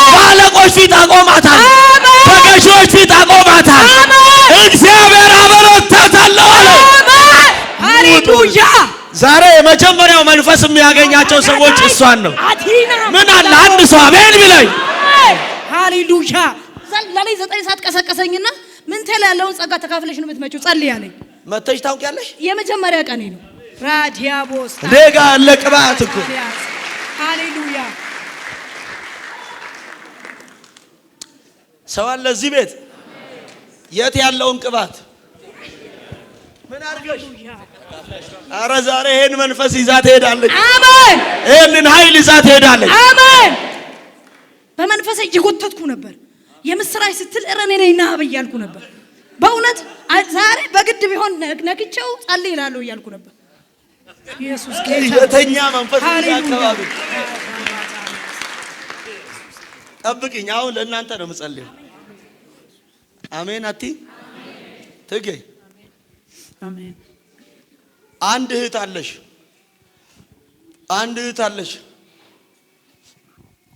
በአለቆች ፊት አቆማታለሁ። በገዢዎች ፊት አቆማታለሁ። እግዚአብሔር አበረታታለሁ አለ። ሃሌሉያ። ዛሬ የመጀመሪያው መንፈስ የሚያገኛቸው ሰዎች እሷን ነው። ምን አለ አንድ ሰው አሜን ቢለኝ። ሃሌሉያ። ለሌሊት 9 ሰዓት ቀሰቀሰኝና ምን ተላ ያለውን ጸጋ ተካፍለሽ ነው የምትመጪው ጸልይ አለኝ። መተሽ ታውቂያለሽ? የመጀመሪያ ቀኔ ነው። ራዲያቦስ ሌጋ አለ ቅባት እኮ። ሃሌሉያ። ሰው አለ እዚህ ቤት የት ያለውን ቅባት ምን አድርገሽ? ኧረ ዛሬ ይሄን መንፈስ ይዛ ትሄዳለች። አሜን። ይሄንን ኃይል ይዛ ትሄዳለች። አሜን። በመንፈስ እየጎተትኩ ነበር። የምስራች ስትል እረኔ ነኝ ና ብያልኩ ነበር። በእውነት ዛሬ በግድ ቢሆን ነግቼው ጸልይ እላለሁ እያልኩ ነበር። ኢየሱስ ጌታ። የተኛ መንፈስ አካባቢ ጠብቅኝ። አሁን ለእናንተ ነው የምጸልየው። አሜን አቲ ትጌ አሜን። አንድ እህት አለሽ፣ አንድ እህት አለሽ።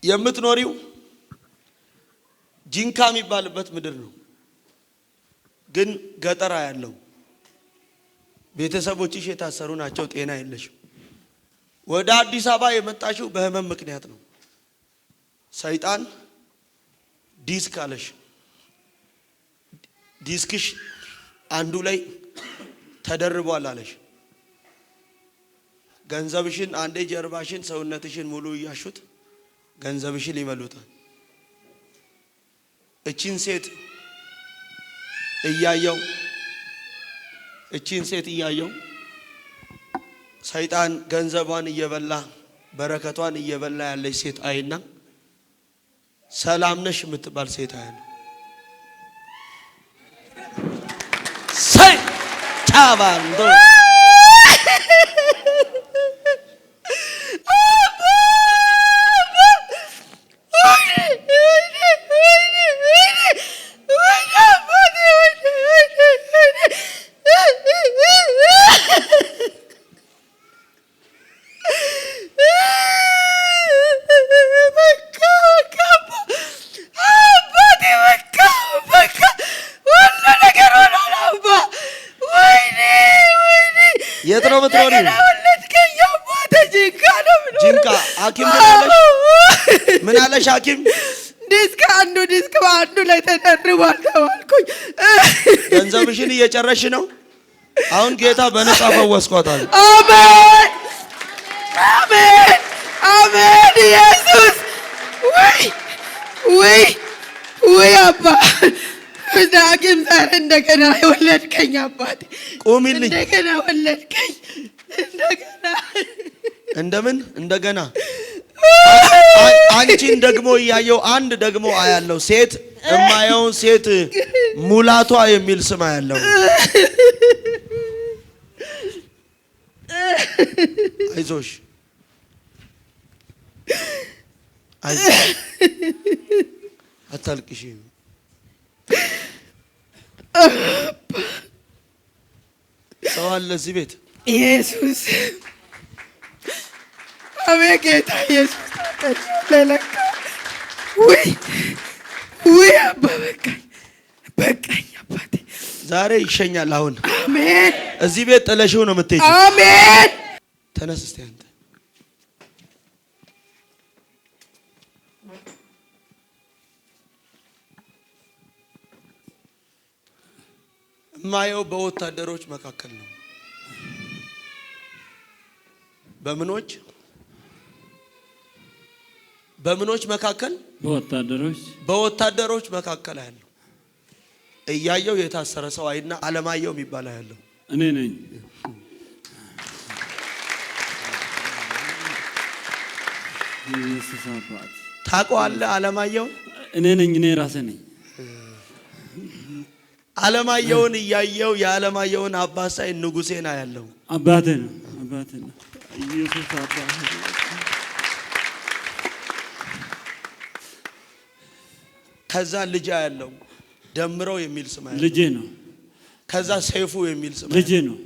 የምትኖሪው ጂንካ የሚባልበት ምድር ነው፣ ግን ገጠራ ያለው ቤተሰቦችሽ የታሰሩ ናቸው። ጤና የለሽም። ወደ አዲስ አበባ የመጣሽው በህመም ምክንያት ነው። ሰይጣን ዲስክ አለሽ። ዲስክሽ አንዱ ላይ ተደርቧል አለሽ። ገንዘብሽን አንዴ ጀርባሽን ሰውነትሽን ሙሉ እያሹት ገንዘብሽን ይመሉታል። እቺን ሴት እያየው ሰይጣን ገንዘቧን እየበላ በረከቷን እየበላ ያለች ሴት አይና ሰላም ነሽ የምትባል ሴት አይና ቻባንዶ የት ነው የምትኖሪው? ጂንካ። ሐኪም ምን አለሽ? ሐኪም ዲስክ በአንዱ ላይ ተደርቧል ተባልኩኝ። ገንዘብሽን እየጨረሽ ነው። አሁን ጌታ በነፃ ፈወስኳታል። አሜን አሜን አሜን። ኢየሱስ ወይ አባ ዳግም ዛሬ እንደገና የወለድከኝ አባቴ፣ ቁሚልኝ። እንደገና ወለድከኝ። እንደገና አንቺን ደግሞ እያየው አንድ ደግሞ አያለው ሴት እማየውን ሴት ሙላቷ የሚል ስም አያለው። አይዞሽ አታልቅሽ። ሰው አለ እዚህ ቤት። ኢየሱስ አቤት ጌታ ኢየሱስ ለለካ ወይ አባ በቃኝ አባቴ። ዛሬ ይሸኛል። አሁን አሜን። እዚህ ቤት ጥለሽው ነው የምትሄጂው። አሜን። ተነስ እስቲ አንተ። ማየው በወታደሮች መካከል ነው። በምኖች መካከል? በወታደሮች መካከል ያለው እያየው የታሰረ ሰው አይና አለማየሁ የሚባል ያለው እኔ ነኝ። ታውቀዋለህ? አለማየሁ እኔ ነኝ። እኔ ራሴ ነኝ። አለማየሁን እያየው የአለማየሁን አባት ሳይ ንጉሴና ያለው አባቴ ነው። ኢየሱስ አባቴ። ከዛ ልጅ ያለው ደምረው የሚል ስም ያለው ልጄ ነው። ከዛ ሰይፉ የሚል ስም ልጄ ነው።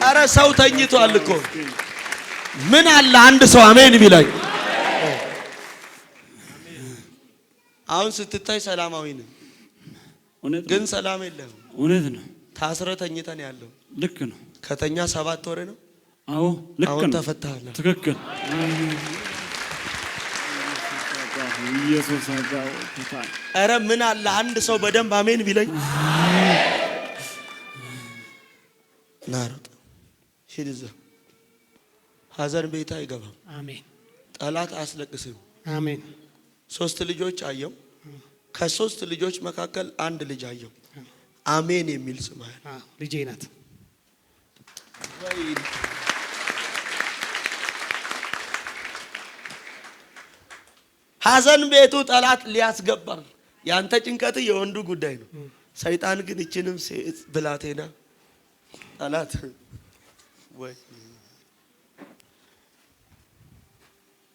አረ ሰው ተኝቷል እኮ። ምን አለ አንድ ሰው አሜን ቢላኝ። አሁን ስትታይ ሰላማዊ ነህ፣ ግን ሰላም የለም። እውነት ነው። ታስረ ተኝተን ያለው ልክ ነው። ከተኛ 7 ወር ነው። አዎ ልክ ነው። አሁን ተፈታሃል። ትክክል። ኢየሱስ አባው። አረ ምን አለ አንድ ሰው በደንብ አሜን ቢለኝ። ናሩጥ ሂድዘ ሀዘን ቤት አይገባም። አሜን። ጠላት አያስለቅስም። አሜን። 3 ልጆች አየው። ከ3 ልጆች መካከል አንድ ልጅ አየው አሜን የሚል ስም አለ። ልጄ ናት። ሀዘን ቤቱ ጠላት ሊያስገባ ያንተ ጭንቀት የወንዱ ጉዳይ ነው። ሰይጣን ግን እችንም ሴት ብላቴና ጠላት ወይ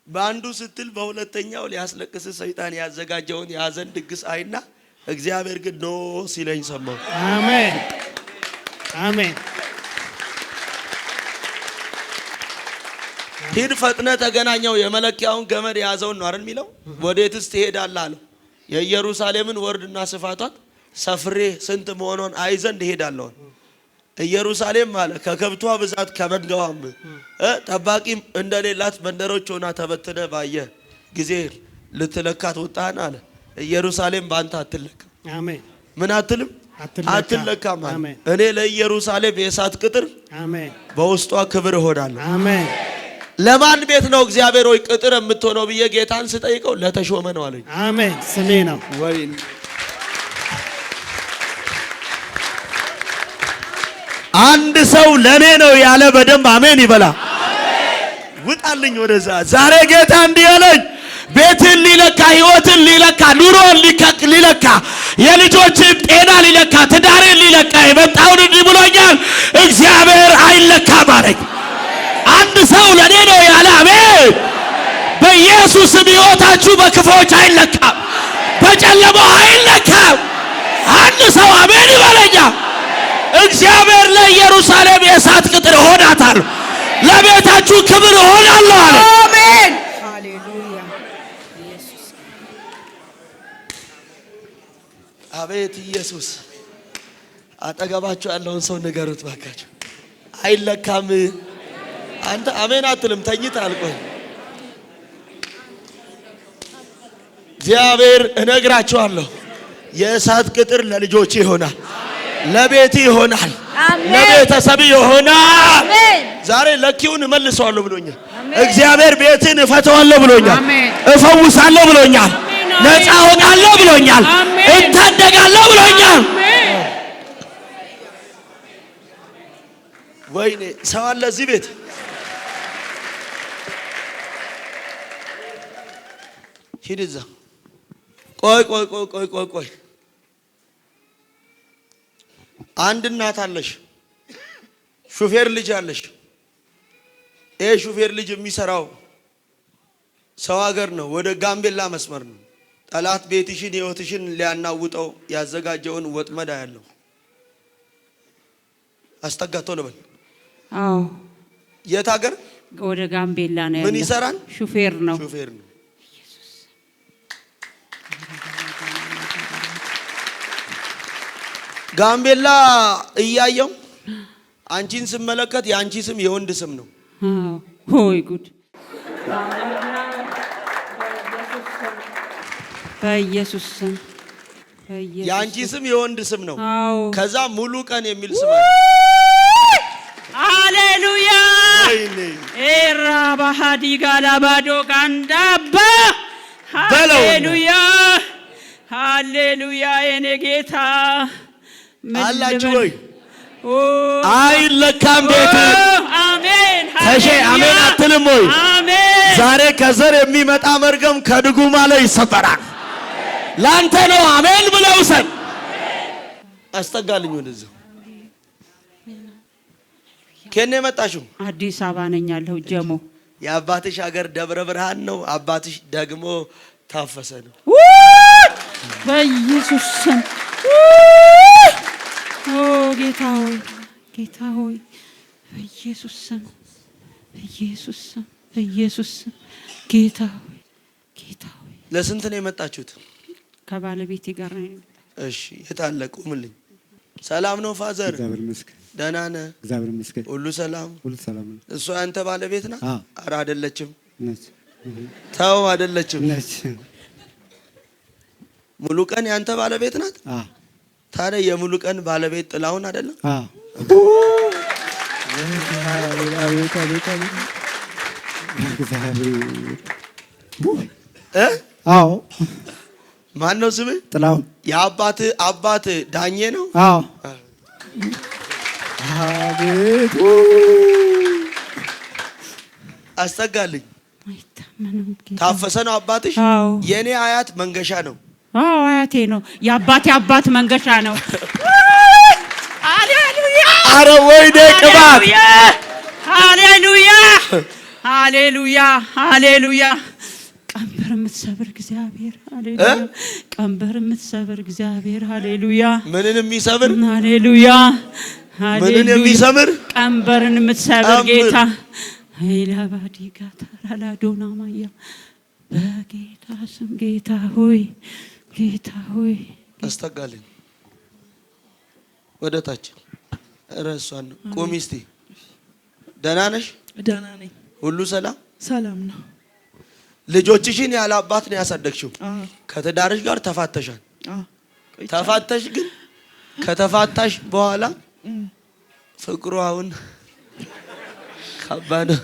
በአንዱ ስትል በሁለተኛው ሊያስለቅስ ሰይጣን ያዘጋጀውን የሀዘን ድግስ አይና እግዚአብሔር ግን ኖ ሲለኝ ሰማው። አሜን አሜን። ሂድ ፈጥነ ተገናኘው። የመለኪያውን ገመድ የያዘውን ነው አይደል የሚለው? ወዴትስ ትሄዳለህ አለው። የኢየሩሳሌምን ወርድና ስፋቷን ሰፍሬ ስንት መሆኗን አይ ዘንድ እሄዳለሁ። ኢየሩሳሌም ማለት ከከብቷ ብዛት ከመንጋዋም ጠባቂም እንደሌላት መንደሮች ሆና ተበትነ ባየ ጊዜ ልትለካት ወጣህን አለ። ኢየሩሳሌም ባንተ አትለካም። አሜን። ምን አትልም? አትለካም። እኔ ለኢየሩሳሌም የእሳት ቅጥር፣ አሜን፣ በውስጧ ክብር እሆናለሁ። አሜን። ለማን ቤት ነው እግዚአብሔር ሆይ ቅጥር የምትሆነው ብዬ ጌታን ስጠይቀው ለተሾመ ነው አለኝ። አሜን። ስሜ ነው ወይ አንድ ሰው ለኔ ነው ያለ በደንብ አሜን ይበላ። ውጣልኝ ወደዛ። ዛሬ ጌታ እንዲህ አለኝ፣ ቤትን ሊለካ፣ ህይወትን ሊለካ፣ ኑሮን ሊለካ፣ የልጆችን ጤና ሊለካ፣ ትዳርን ሊለካ የመጣውን እንዲህ ብሎኛል። እግዚአብሔር አይለካም አለኝ። አንድ ሰው ለኔ ነው ያለ አሜን። በኢየሱስም ህይወታችሁ በክፎች አይለካም፣ በጨለማው አይለካም። አንድ ሰው አሜን ይበለኛ። እግዚአብሔር ለኢየሩሳሌም የእሳት ቅጥር እሆናታለሁ፣ ለቤታችሁ ክብር እሆናለሁ አለ። አሜን። ሃሌሉያ። ኢየሱስ አቤት ኢየሱስ። አጠገባችሁ ያለውን ሰው ንገሩት ባካችሁ። አይለካም። አንተ አሜን አትልም፣ ተኝተሃል። ቆይ እግዚአብሔር እነግራችኋለሁ የእሳት ቅጥር ለልጆች ይሆናል፣ ለቤት ይሆናል፣ ለቤተሰብ ይሆናል። ዛሬ ለኪውን እመልሰዋለሁ ብሎኛል እግዚአብሔር። ቤትን እፈተዋለሁ ብሎኛል፣ እፈውሳለሁ ብሎኛል፣ ነፃ አወጣለሁ ብሎኛል፣ እታደጋለሁ ብሎኛል። ወይኔ ሰው አለ እዚህ ቤት። ሂድ እዛ። ቆይ አንድ እናት አለሽ፣ ሹፌር ልጅ አለሽ። ይሄ ሹፌር ልጅ የሚሰራው ሰው ሀገር ነው፣ ወደ ጋምቤላ መስመር ነው። ጠላት ቤትሽን ህይወትሽን ሊያናውጠው ያዘጋጀውን ወጥመዳ ያለው አስጠጋቶ ልበል። አዎ የት ሀገር? ወደ ጋምቤላ ነው ያለው። ምን ይሰራል? ሹፌር ነው። ሹፌር ነው። ጋምቤላ እያየው አንቺን ስመለከት የአንቺ ስም የወንድ ስም ነው። ሆይ ጉድ! በኢየሱስ ስም የአንቺ ስም የወንድ ስም ነው። ከዛ ሙሉ ቀን የሚል ስም አለ። ሃሌሉያ! ኤራ ባህዲ ጋላባዶ ጋንዳባ ሃሌሉያ! ሃሌሉያ! የኔ ጌታ አላችሁ ወይ? አይለካም ቤት። አሜን። ተሼ አሜን አትልም ወይ? አሜን። ዛሬ ከዘር የሚመጣ መርገም ከድጉማ ላይ ይሰበራል። ላንተ ነው አሜን ብለው ሰን አስጠጋልኝ ወደዚህ። ከኔ መጣሽው? አዲስ አበባ ነኝ ያለው ጀሞ። የአባትሽ ሀገር ደብረ ብርሃን ነው፣ አባትሽ ደግሞ ታፈሰ ነው። በኢየሱስ ስም ጌታ ሆይ፣ ጌታ ሆይ፣ በኢየሱስ ስም፣ በኢየሱስ ስም፣ በኢየሱስ ስም፣ ጌታ ሆይ፣ ጌታ ሆይ። ለስንት ነው የመጣችሁት? ከባለቤቴ ጋር ነው። እሺ የታለ? ቁምልኝ። ሰላም ነው ፋዘር? እግዚአብሔር ይመስገን። ደህና ነህ? እግዚአብሔር ይመስገን። ሁሉ ሰላም? ሁሉ ሰላም ነው። እሷ ያንተ ባለቤት ናት? ኧረ አይደለችም። ነች። ተው አይደለችም። ነች። ሙሉ ቀን ያንተ ባለቤት ናት? ታዲያ የሙሉ ቀን ባለቤት ጥላሁን አይደለም? አዎ። ማን ነው ስምህ? ጥላሁን። የአባት አባት ዳኜ ነው? አዎ። አቤት! አስጠጋልኝ። ታፈሰ ነው አባትሽ? የኔ አያት መንገሻ ነው። አዎ አያቴ ነው። የአባቴ አባት መንገሻ ነው። ሃሌሉያ! አረ ወይኔ ቅባት! ሃሌሉያ! ሃሌሉያ! ሃሌሉያ! ቀንበር የምትሰብር እግዚአብሔር ሃሌሉያ! ቀንበር የምትሰብር እግዚአብሔር ሃሌሉያ! ምንን የሚሰብር? ሃሌሉያ! ምንን የሚሰብር? ቀንበርን የምትሰብር ጌታ ኃይላባዲጋ ታላላዶና ማያ በጌታ ስም ጌታ ሆይ አስተጋልን ወደ ታች እረሷን ቆሚ እስቲ። ደህና ነሽ? ደህና ነኝ። ሁሉ ሰላም ሰላም ነው። ልጆችሽን ያለ አባት ነው ያሳደግሽው። ከትዳርሽ ጋር ተፋተሻል። ተፋተሽ ግን ከተፋታሽ በኋላ ፍቅሩ አሁን ከባድ ነው።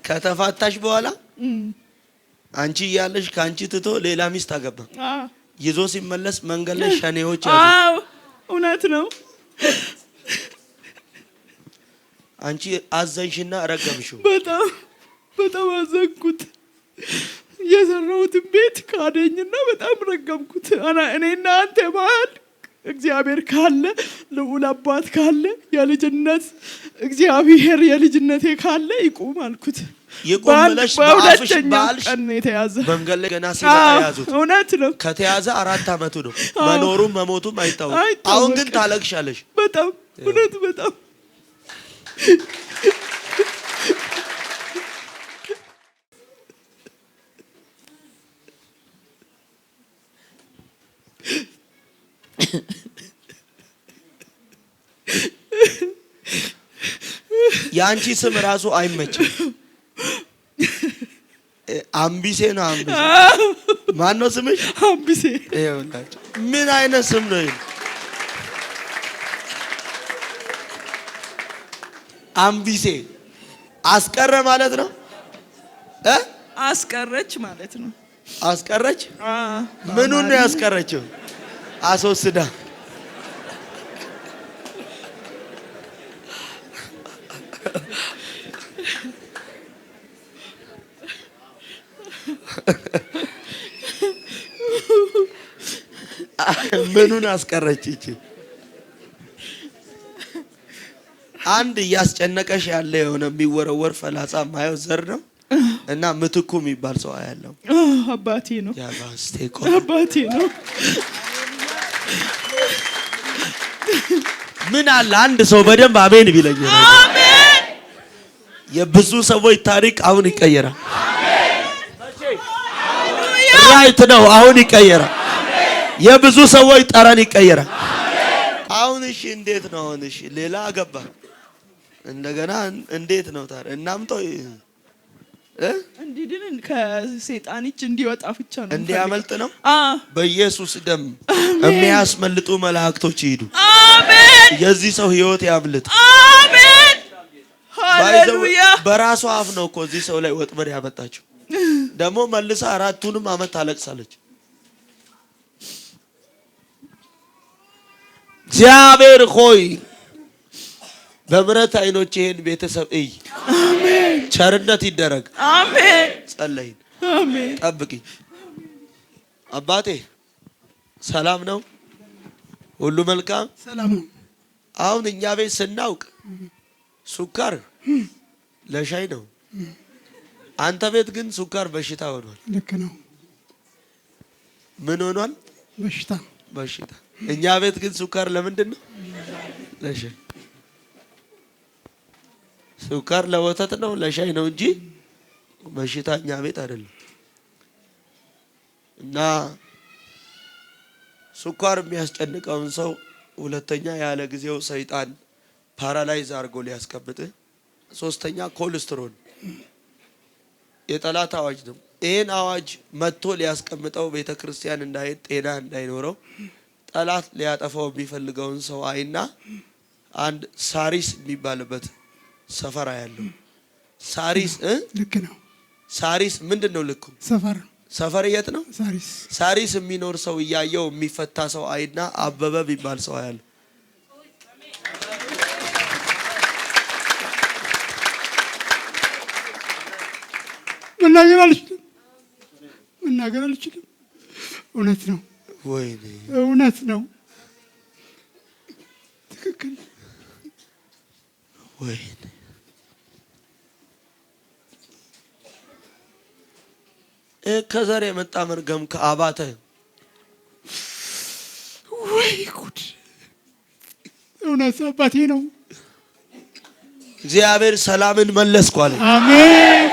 ከተፋታሽ በኋላ አንቺ እያለሽ ካንቺ ትቶ ሌላ ሚስት አገባ። ይዞ ሲመለስ መንገድ ላይ ሸኔዎች አሉ። እውነት ነው። አንቺ አዘንሽና ረገምሽው። በጣም አዘንኩት። የሰራሁትን ቤት ካደኝና በጣም ረገምኩት። እኔና አንተ መሀል እግዚአብሔር ካለ ልዑል አባት ካለ የልጅነት እግዚአብሔር የልጅነቴ ካለ ይቁም አልኩት። ይቆምለሽ ባልሽ ባልሽ የተያዘ መንገድ ላይ ገና ሲመጣ ያዙት። እውነት ነው። ከተያዘ 4 አመቱ ነው። መኖሩም መሞቱም አይታወቅም። አሁን ግን ታለቅሻለሽ። በጣም እውነት በጣም ያንቺ ስም ራሱ አይመችም። አምቢሴ ነው። አምቢሴ ማን ነው ስምሽ? አምቢሴ። ይኸውላችሁ ምን አይነት ስም ነው ይሄ? አምቢሴ አስቀረ ማለት ነው። አስቀረች ማለት ነው። አስቀረች። ምኑን ነው ያስቀረችው? አስወስዳ ምኑን አስቀረች? እቺ አንድ እያስጨነቀሽ ያለ የሆነ የሚወረወር ፈላጻ ማየው ዘር ነው እና ምትኩ የሚባል ሰው ያለው አባቴ ነው። ያባስቴኮ አባቴ ነው። ምን አለ አንድ ሰው በደንብ አሜን ቢለኝ። አሜን። የብዙ ሰዎች ታሪክ አሁን ይቀየራል። ራይት ነው። አሁን ይቀየራል። የብዙ ሰዎች ጠረን ይቀየራል። አሁን እሺ እንዴት ነው? አሁን እሺ ሌላ አገባ እንደገና እንዴት ነው ታዲያ? እናምጠው እንዲድን ከሰይጣን እጅ እንዲወጣ ብቻ ነው እንዲያመልጥ ነው። በኢየሱስ ደም የሚያስመልጡ መላእክቶች ይሄዱ። አሜን። የዚህ ሰው ህይወት ያምልጥ። አሜን። ሃሌሉያ። በራሷ አፍ ነው እኮ እዚህ ሰው ላይ ወጥመድ ያመጣችው። ደግሞ መልሳ 4ቱንም አመት ታለቅሳለች። እግዚአብሔር ሆይ በምሕረት አይኖች ይሄን ቤተሰብ እይ። አሜን። ቸርነት ይደረግ። አሜን። ጸለይን። አሜን። ጠብቂ አባቴ። ሰላም ነው? ሁሉ መልካም ሰላም ነው። አሁን እኛ ቤት ስናውቅ ሱካር ለሻይ ነው። አንተ ቤት ግን ሱካር በሽታ ሆኗል። ልክ ነው። ምን ሆኗል? በሽታ። እኛ ቤት ግን ሱካር ለምንድን ነው? ለሻይ። ሱካር ለወተት ነው ለሻይ ነው እንጂ በሽታ እኛ ቤት አይደለም። እና ሱካር የሚያስጨንቀውን ሰው ሁለተኛ ያለ ጊዜው ሰይጣን ፓራላይዝ አድርጎ ሊያስቀምጥ፣ ሶስተኛ ኮሌስትሮል የጠላት አዋጅ ነው። ይሄን አዋጅ መጥቶ ሊያስቀምጠው ቤተክርስቲያን እንዳይሄድ ጤና እንዳይኖረው ጠላት ሊያጠፋው የሚፈልገውን ሰው አይና አንድ ሳሪስ የሚባልበት ሰፈራ ያለው ሳሪስ ልክ ነው። ሳሪስ ምንድነው? ልኩ ሰፈር የት ነው? ሳሪስ የሚኖር ሰው እያየው የሚፈታ ሰው አይና አበበ ቢባል ሰው ያለው መናገር አልችልም። እውነት ነው። ወይኔ እውነት ነው። ትክክል። ወይኔ ከዘር የመጣ መርገም ከአባተ ወይ ጉድ! እውነት አባቴ ነው። እግዚአብሔር ሰላምን መለስኩ አለ። አሜን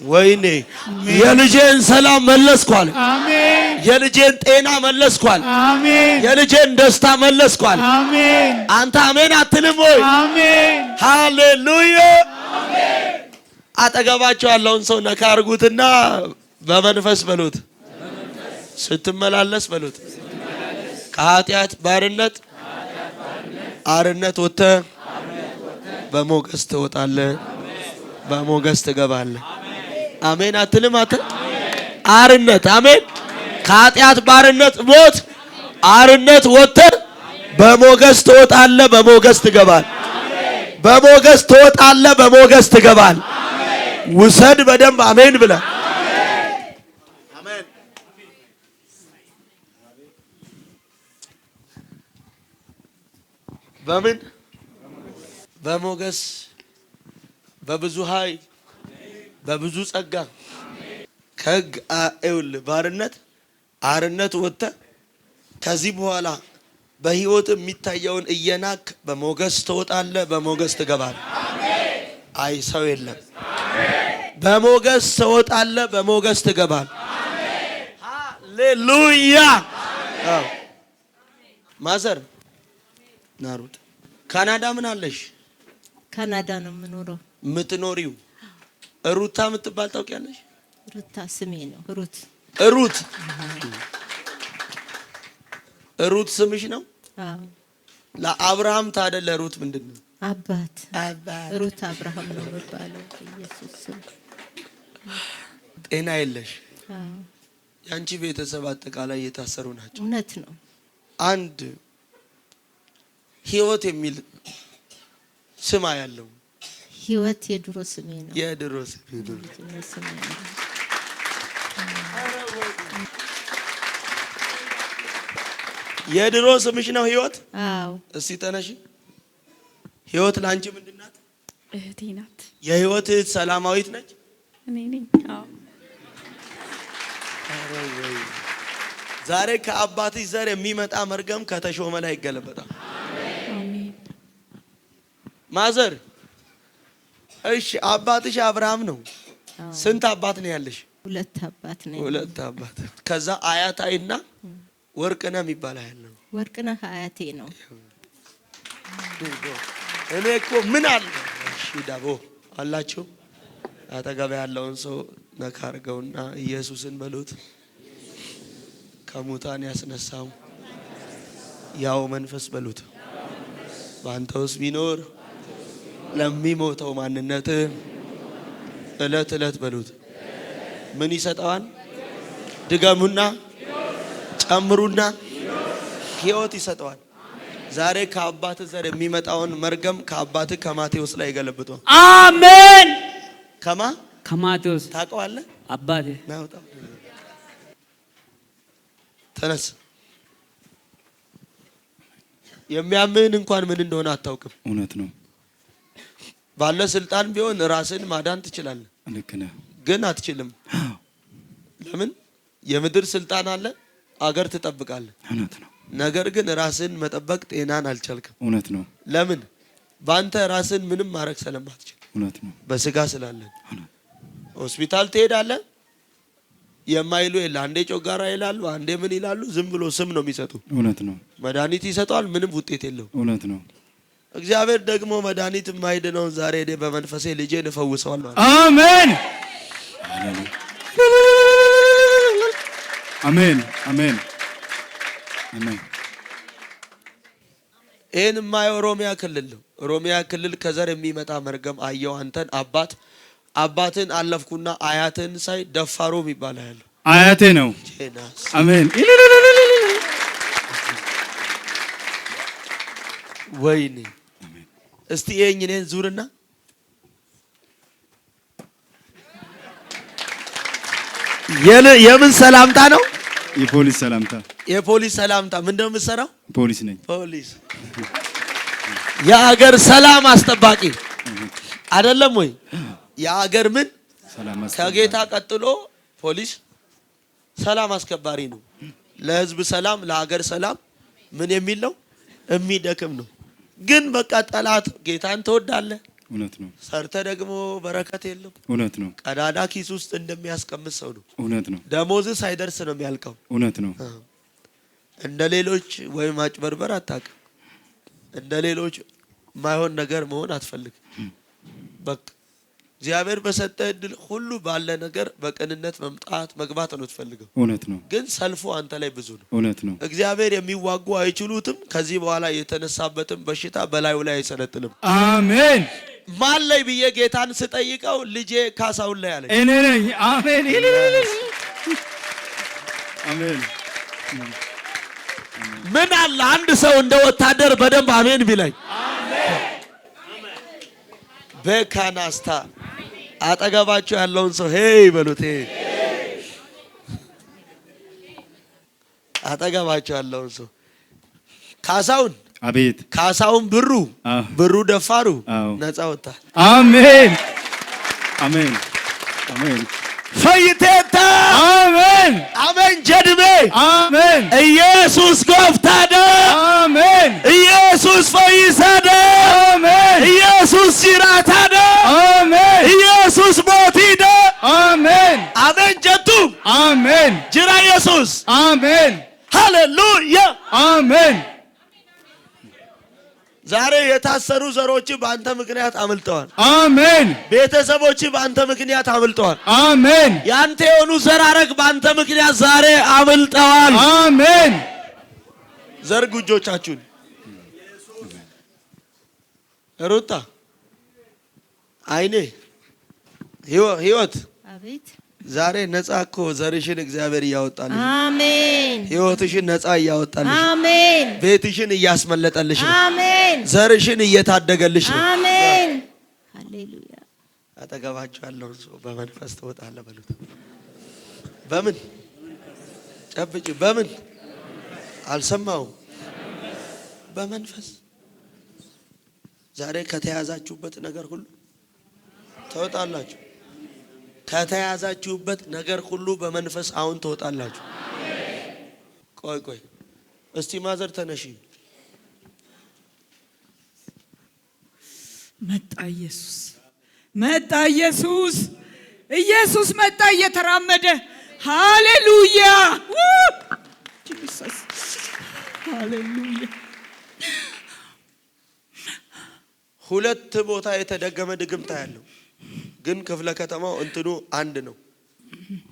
ወይኔ የልጄን ሰላም መለስኩ አለ። አሜን የልጄን ጤና መለስኩ አለ። አሜን የልጄን ደስታ መለስኩ አለ። አሜን አንተ አሜን አትልም ወይ? አሜን ሃሌሉያ። አጠገባቸው ያለውን ሰው ነካ አርጉትና በመንፈስ በሉት፣ ስትመላለስ በሉት፣ ከኃጢአት ባርነት አርነት ወጥተህ በሞገስ ትወጣለህ፣ በሞገስ ትገባለህ። አሜን አትልም? አርነት አሜን። ከኃጢአት ባርነት ሞት አርነት ወጥተህ በሞገስ ትወጣለህ፣ በሞገስ ትገባለህ። በሞገስ ትወጣለህ፣ በሞገስ ትገባለህ። ውሰድ በደንብ አሜን ብለህ በምን በሞገስ በብዙ ኃይል በብዙ ጸጋ ከሕግ ባርነት አርነት ወጥተህ ከዚህ በኋላ በህይወት የሚታየውን እየናክ በሞገስ ትወጣለህ፣ በሞገስ ትገባለህ። አይ ሰው የለም። በሞገስ ትወጣለህ፣ በሞገስ ትገባለህ። ሃሌሉያ። ማዘር ናሩት ካናዳ ምን አለሽ? ካናዳ ነው የምኖረው። የምትኖሪው ሩታ የምትባል ታውቂያለሽ? ሩታ ስሜ ነው። ሩት ሩት ስምሽ ነው? አዎ። ለአብርሃም ታዲያ ለሩት ምንድን ነው? አባት ሩት አብርሃም ነው የሚባለው። ኢየሱስ ስም። ጤና የለሽ። አዎ። ያንቺ ቤተሰብ አጠቃላይ የታሰሩ ናቸው። እውነት ነው። አንድ ህይወት የሚል ስም ያለው ህይወት የድሮ ስሜ ነው። የድሮ ስሜ ነው። የድሮ ስምሽ ነው ህይወት? አዎ። እስቲ ተነሺ። ህይወት ላንቺ ምንድናት? እህቴ ናት። የህይወት እህት ሰላማዊት ነች? እኔ ነኝ። አዎ። ዛሬ ከአባትሽ ዘር የሚመጣ መርገም ከተሾመ ላይ ይገለበጣል። አሜን። ማዘር እሺ፣ አባትሽ አብርሃም ነው። ስንት አባት ነው ያለሽ? ሁለት አባት ነው። ሁለት አባት። ከዛ አያታይና ወርቅነህ የሚባል ያለው ወርቅነህ አያቴ ነው። እኔ እኮ ምን አለ እሺ፣ ዳቦ አላችሁ? አጠገብ ያለውን ሰው ነካ አድርገውና ኢየሱስን በሉት። ከሙታን ያስነሳው ያው መንፈስ በሉት በአንተ ውስጥ ቢኖር ለሚሞተው ማንነት እለት እለት በሉት ምን ይሰጠዋል? ድገሙና ጨምሩና ህይወት ይሰጠዋል። ዛሬ ከአባት ዘር የሚመጣውን መርገም ከአባት ከማቴዎስ ላይ ይገለብጧል። አሜን። ከማቴዎስ ታውቀዋለህ? አባቴ ናውጣ ተነስ። የሚያምህን እንኳን ምን እንደሆነ አታውቅም። እውነት ነው። ባለ ስልጣን ቢሆን ራስን ማዳን ትችላለህ። ልክ ነህ። ግን አትችልም። ለምን? የምድር ስልጣን አለ፣ አገር ትጠብቃለህ። እውነት ነው። ነገር ግን ራስን መጠበቅ ጤናን አልቻልክም። እውነት ነው። ለምን? ባንተ ራስን ምንም ማድረግ ስለማትችል። እውነት ነው። በስጋ ስላለን ሆስፒታል ትሄዳለህ። የማይሉ የለ። አንዴ ጮጋራ ይላሉ፣ አንዴ ምን ይላሉ። ዝም ብሎ ስም ነው የሚሰጡ። እውነት ነው። መድኃኒት ይሰጠዋል፣ ምንም ውጤት የለው። እውነት ነው። እግዚአብሔር ደግሞ መድኃኒት የማይድነውን ዛሬ ሄደ በመንፈሴ ልጄን እፈውሰዋለሁ። አሜን አሜን አሜን አሜን። ይህን የማየው ኦሮሚያ ክልል ነው። ኦሮሚያ ክልል ከዘር የሚመጣ መርገም አየው። አንተን አባትን አለፍኩና አያትን ሳይ ደፋሮ የሚባል ያለው አያቴ ነው። አሜን። ወይኔ እስቲ ይሄኝ እኔን ዙርና የምን ሰላምታ ነው? የፖሊስ ሰላምታ። የፖሊስ ሰላምታ። ምንድነው የምትሰራው? ፖሊስ ነኝ። ፖሊስ የሀገር ሰላም አስጠባቂ አይደለም ወይ? የሀገር ምን ከጌታ ቀጥሎ ፖሊስ ሰላም አስከባሪ ነው። ለህዝብ ሰላም፣ ለሀገር ሰላም ምን የሚል ነው? የሚደክም ነው። ግን በቃ ጠላት ጌታን ትወዳለህ። እውነት ነው። ሰርተ ደግሞ በረከት የለም። እውነት ነው። ቀዳዳ ኪስ ውስጥ እንደሚያስቀምጥ ሰው ነው። እውነት ነው። ደሞዝ ሳይደርስ ነው የሚያልቀው። እውነት ነው። እንደ ሌሎች ወይ ማጭበርበር አታውቅም። እንደ ሌሎች ማይሆን ነገር መሆን አትፈልግ። በቃ እግዚአብሔር በሰጠህ እድል ሁሉ ባለ ነገር በቅንነት መምጣት መግባት ነው ትፈልገው። እውነት ነው። ግን ሰልፉ አንተ ላይ ብዙ ነው። እውነት ነው። እግዚአብሔር የሚዋጉ አይችሉትም። ከዚህ በኋላ የተነሳበትም በሽታ በላዩ ላይ አይሰለጥንም። አሜን። ማን ላይ ብዬ ጌታን ስጠይቀው ልጄ ካሳሁን ላይ አለኝ። እኔ ነኝ። አሜን። አሜን። ምን አለ አንድ ሰው እንደ ወታደር በደንብ አሜን ቢለኝ። በካናስታ አጠገባቸው ያለውን ሰው ሄይ በሉት። አጠገባቸው ያለውን ሰው ካሳሁን፣ አቤት። ካሳሁን ብሩ ደፋሩ ነፃ ወጣ። አሜን። አሜን። አሜን። ፈይቴታ አሜን። አሜን። ጀድሜ አሜን። ኢየሱስ ጎፍታደ አሜን። ኢየሱስ ፈይሳደ አሜን። ኢየሱስ ሲራታደ አሜን። ኢየሱስ ሞቲደ አሜን። አሜን። ጀቱ አሜን። ጅራ ኢየሱስ አሜን። ሃሌሉያ አሜን። ዛሬ የታሰሩ ዘሮች በአንተ ምክንያት አምልጠዋል። አሜን። ቤተሰቦች በአንተ ምክንያት አምልጠዋል። አሜን። ያንተ የሆኑ ዘር ሐረግ በአንተ ምክንያት ዛሬ አምልጠዋል። አሜን። ዘርጉ እጆቻችሁን። ሩታ አይኔ ህይወት አቤት ዛሬ ነፃ እኮ ዘርሽን እግዚአብሔር እያወጣልሽ። አሜን። ህይወትሽን ነፃ እያወጣልሽ። አሜን። ቤትሽን እያስመለጠልሽ ነው። አሜን። ዘርሽን እየታደገልሽ ነው። አሜን። ሃሌሉያ። አጠገባችሁ ያለውን ሰው በመንፈስ ትወጣለህ በሉት። በምን ጨብጭ። በምን አልሰማውም። በመንፈስ ዛሬ ከተያዛችሁበት ነገር ሁሉ ትወጣላችሁ። ከተያዛችሁበት ነገር ሁሉ በመንፈስ አሁን ትወጣላችሁ። ቆይ እስቲ ማዘር ተነሺ። መጣ ኢየሱስ፣ መጣ ኢየሱስ፣ ኢየሱስ መጣ እየተራመደ። ሃሌሉያ ጂሰስ፣ ሃሌሉያ። ሁለት ቦታ የተደገመ ድግምት ያለው ግን ክፍለ ከተማው እንትኑ አንድ ነው።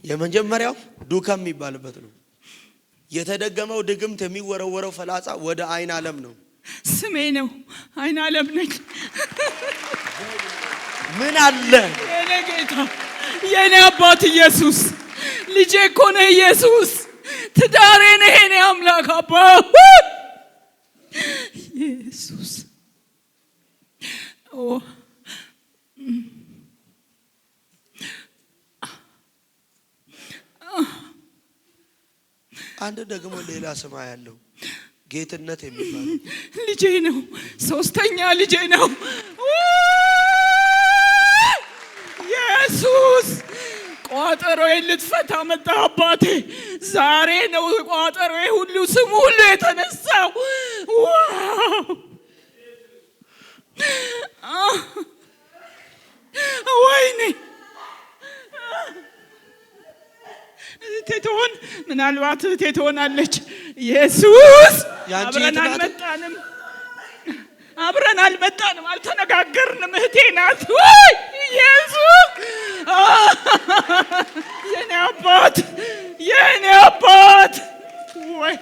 የመጀመሪያው ዱካም የሚባልበት ነው። የተደገመው ድግምት የሚወረወረው ፈላጻ ወደ አይን ዓለም ነው። ስሜ ነው አይን ዓለም ነኝ። ምን አለ የኔ ጌታ የኔ አባት ኢየሱስ፣ ልጄ እኮ ነህ ኢየሱስ፣ ትዳሬ ነህ የኔ አምላክ አባ ኢየሱስ። አንድ ደግሞ ሌላ ስም ያለው ጌትነት የሚባል ልጄ ነው። ሶስተኛ ልጄ ነው ኢየሱስ። ቋጠሮዬን ልትፈታ መጣ አባቴ። ዛሬ ነው ቋጠሮዬ ሁሉ ስሙ ሁሉ የተነሳው። ወይኔ ቴቶን ምናልባት ቴቶናለች። ኢየሱስ አብረን አልመጣንም፣ አልተነጋገርንም። እህቴ ናት። ወይ ኢየሱስ የኔ አባት የኔ አባት። ወይ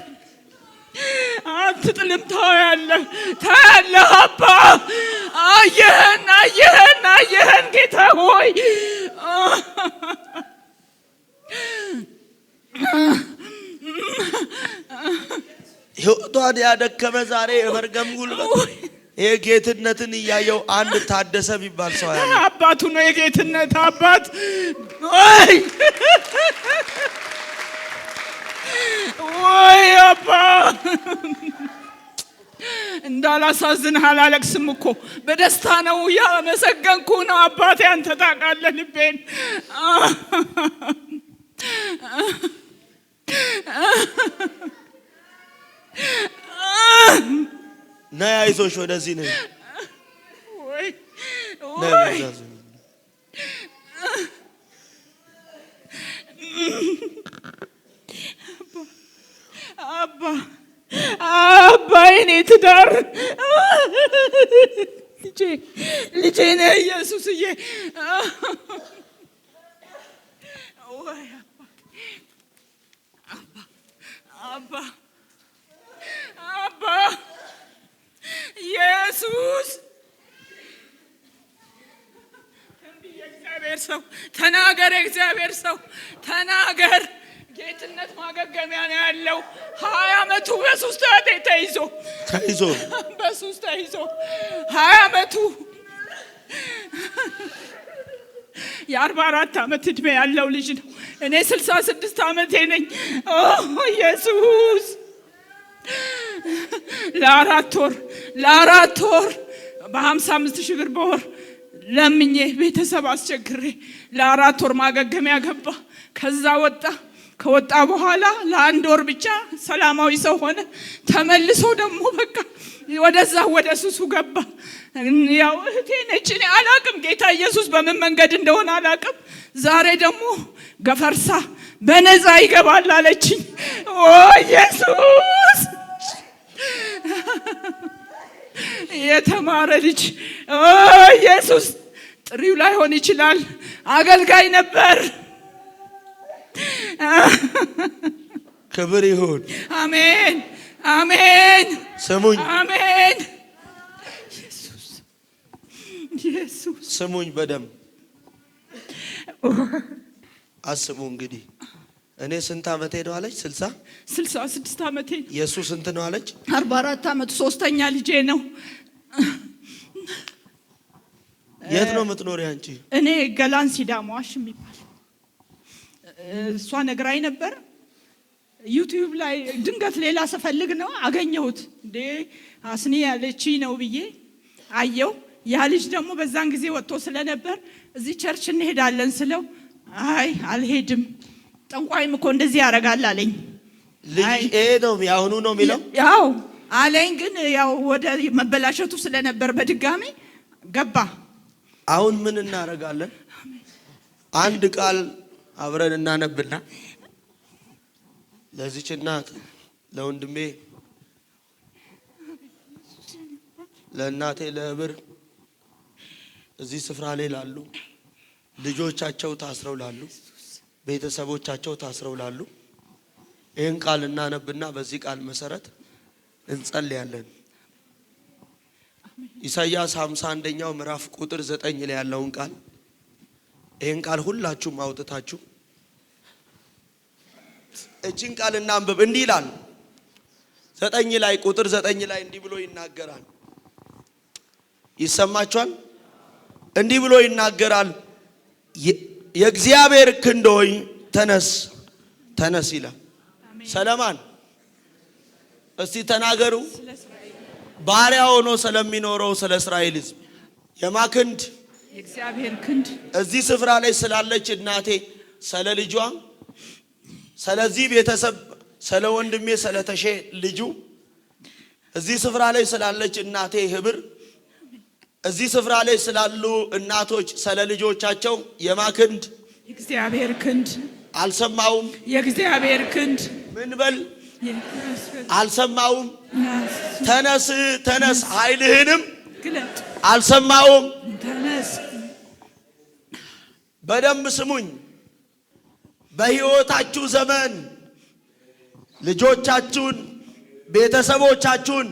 አትጥልም፣ ታያለህ አባ። አየህን ጌታ ሆይ ሕይወቷን ያደከመ ዛሬ የመርገም ጉልበት የጌትነትን እያየው አንድ ታደሰ የሚባል ሰው ያለ አባቱ ነው። የጌትነት አባት ወይ አባ እንዳላሳዝንህ አላለቅስም እኮ በደስታ ነው ያመሰገንኩ ነው አባቴ። አንተ ታውቃለህ ልቤን። ነይ አይዞሽ ወደዚህ ነይ ወይ ነይ ወይ ወደዚህ አባ የኔ ትዳር ልጄ ነህ ኢየሱስዬ ወይ አባ ኢየሱስ የእግዚአብሔር ሰው ተናገር፣ የእግዚአብሔር ሰው ተናገር። ጌትነት ማገገሚያ ነው ያለው። 20 ዓመቱ በሱስ ተይዞ በሱስ ተይዞ 20 ዓመቱ የ44 ዓመት ዕድሜ ያለው ልጅ ነው። እኔ 66 ዓመቴ ነኝ። ኢየሱስ ለአራት ወር በ55,000 ብር በወር ለምኜ ቤተሰብ አስቸግሬ ለ4 ወር ማገገሚያ ገባ። ከዛ ከወጣ በኋላ ለ1 ወር ብቻ ሰላማዊ ሰው ሆነ። ተመልሶ ደግሞ በቃ ወደዛ ወደ ሱሱ ገባ። ያው እህቴ ነች። እኔ አላቅም ጌታ ኢየሱስ በምን መንገድ እንደሆነ አላቅም። ዛሬ ደግሞ ገፈርሳ በነፃ ይገባል አለችኝ። ኦ ኢየሱስ የተማረ ልጅ ኢየሱስ ጥሪው ላይሆን ይችላል። አገልጋይ ነበር። ክብር ይሁን። አሜን አሜን። ስሙኝ አሜን። ኢየሱስ ስሙኝ በደም አስቡ። እንግዲህ እኔ ስንት ዓመቴ ነው አለች? 66 ዓመቴ። የሱ ስንት ነው አለች? 44 ዓመቱ። 3ኛ ልጄ ነው። የት ነው የምትኖሪ አንቺ? እኔ ገላን ሲዳሞ ዋሽ የሚባል እሷ ነግራኝ ነበር። ዩቲዩብ ላይ ድንገት ሌላ ስፈልግ ነው አገኘሁት። እንዴ አስኒ ያለች ነው ብዬ አየው። ያ ልጅ ደግሞ በዛን ጊዜ ወጥቶ ስለነበር እዚህ ቸርች እንሄዳለን ስለው አይ አልሄድም፣ ጠንቋይም እኮ እንደዚህ ያደርጋል አለኝ። ልጅ ነው ያሁኑ ነው የሚለው ያው አለኝ። ግን ያው ወደ መበላሸቱ ስለነበር በድጋሚ ገባ። አሁን ምን እናደርጋለን? አንድ ቃል አብረን እናነብና ለዚች እናት ለወንድሜ ለእናቴ ለህብር እዚህ ስፍራ ላይ ላሉ ልጆቻቸው ታስረው ላሉ ቤተሰቦቻቸው ታስረው ላሉ ይህን ቃል እናነብና በዚህ ቃል መሰረት እንጸልያለን። ኢሳይያስ 51ኛው ምዕራፍ ቁጥር 9 ላይ ያለውን ቃል ይህን ቃል ሁላችሁም አውጥታችሁ እቺን ቃል እናንብብ። እንዲህ ይላል 9 ላይ ቁጥር 9 ላይ እንዲህ ብሎ ይናገራል። ይሰማችኋል? እንዲህ ብሎ ይናገራል። የእግዚአብሔር ክንድ ሆይ ተነስ ይላል። ሰለማን እስቲ ተናገሩ። ባሪያ ሆኖ ስለሚኖረው ስለ እስራኤል ሕዝብ የማክንድ የእግዚአብሔር ክንድ እዚህ ስፍራ ላይ ስላለች እናቴ ስለ ልጇ ስለዚህ ቤተሰብ ስለ ወንድሜ ስለ ተሼ ልጁ እዚህ ስፍራ ላይ ስላለች እናቴ ህብር እዚህ ስፍራ ላይ ስላሉ እናቶች ስለ ልጆቻቸው የማክንድ የእግዚአብሔር ክንድ አልሰማውም። የእግዚአብሔር ክንድ ምን በል አልሰማውም። ተነስ ኃይልህንም ግለጥ አልሰማውም። ተነስ። በደንብ ስሙኝ። በሕይወታችሁ ዘመን ልጆቻችሁን ቤተሰቦቻችሁን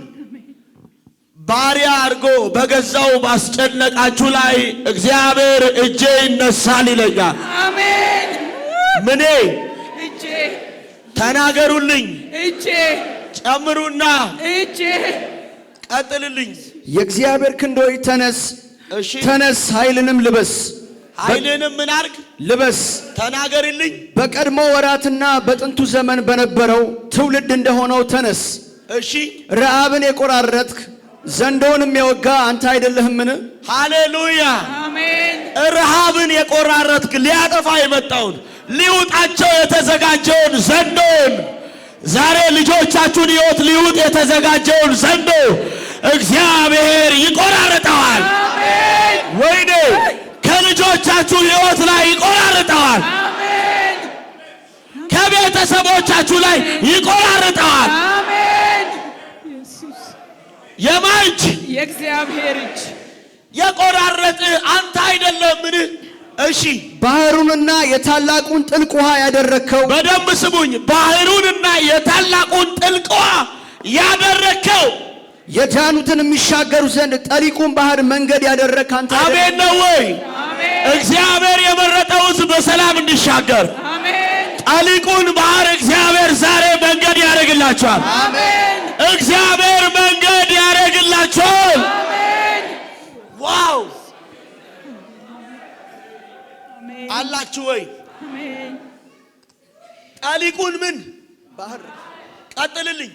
ባሪያ አድርጎ በገዛው ባስጨነቃችሁ ላይ እግዚአብሔር እጄ ይነሳል ይለኛል። አሜን። ምኔ እጄ ተናገሩልኝ። እጄ ጨምሩና እጄ ቀጥልልኝ። የእግዚአብሔር ክንድ ሆይ ተነስ፣ እሺ ተነስ፣ ኃይልንም ልበስ። ኃይልንም ምን አድርግ? ልበስ። ተናገርልኝ። በቀድሞ ወራትና በጥንቱ ዘመን በነበረው ትውልድ እንደሆነው ተነስ። እሺ ረዓብን የቆራረጥክ ዘንዶንም የወጋ አንተ አይደለህምን? ሃሌሉያ አሜን። ረሃብን የቆራረጥክ ሊያጠፋ የመጣውን ሊውጣቸው የተዘጋጀውን ዘንዶን ዛሬ ልጆቻችሁን ሕይወት ሊውጥ የተዘጋጀውን ዘንዶ እግዚአብሔር ይቆራርጠዋል። ወይኔ ከልጆቻችሁ ሕይወት ላይ ይቆራርጠዋል። ከቤተሰቦቻችሁ ላይ ይቆራርጠዋል። የማን እጅ? የእግዚአብሔር እጅ። የቆራረጥ አንተ አይደለምን? እሺ ባህሩንና የታላቁን ጥልቅ ውሃ ያደረከው፣ በደንብ ስሙኝ። ባህሩንና የታላቁን ጥልቅ ውሃ ያደረከው፣ የዳኑትን የሚሻገሩ ዘንድ ጠሊቁን ባህር መንገድ ያደረክ አንተ። አሜን ነው ወይ? እግዚአብሔር የመረጠው ሕዝብ በሰላም እንዲሻገር ጠሊቁን ባህር እግዚአብሔር ዛሬ መንገድ ያደርግላችኋል። አሜን። እግዚአብሔር መንገድ ያደርግላችኋል። ዋው! አላችሁ ወይ? ጠሊቁን ምን ባህር? ቀጥልልኝ።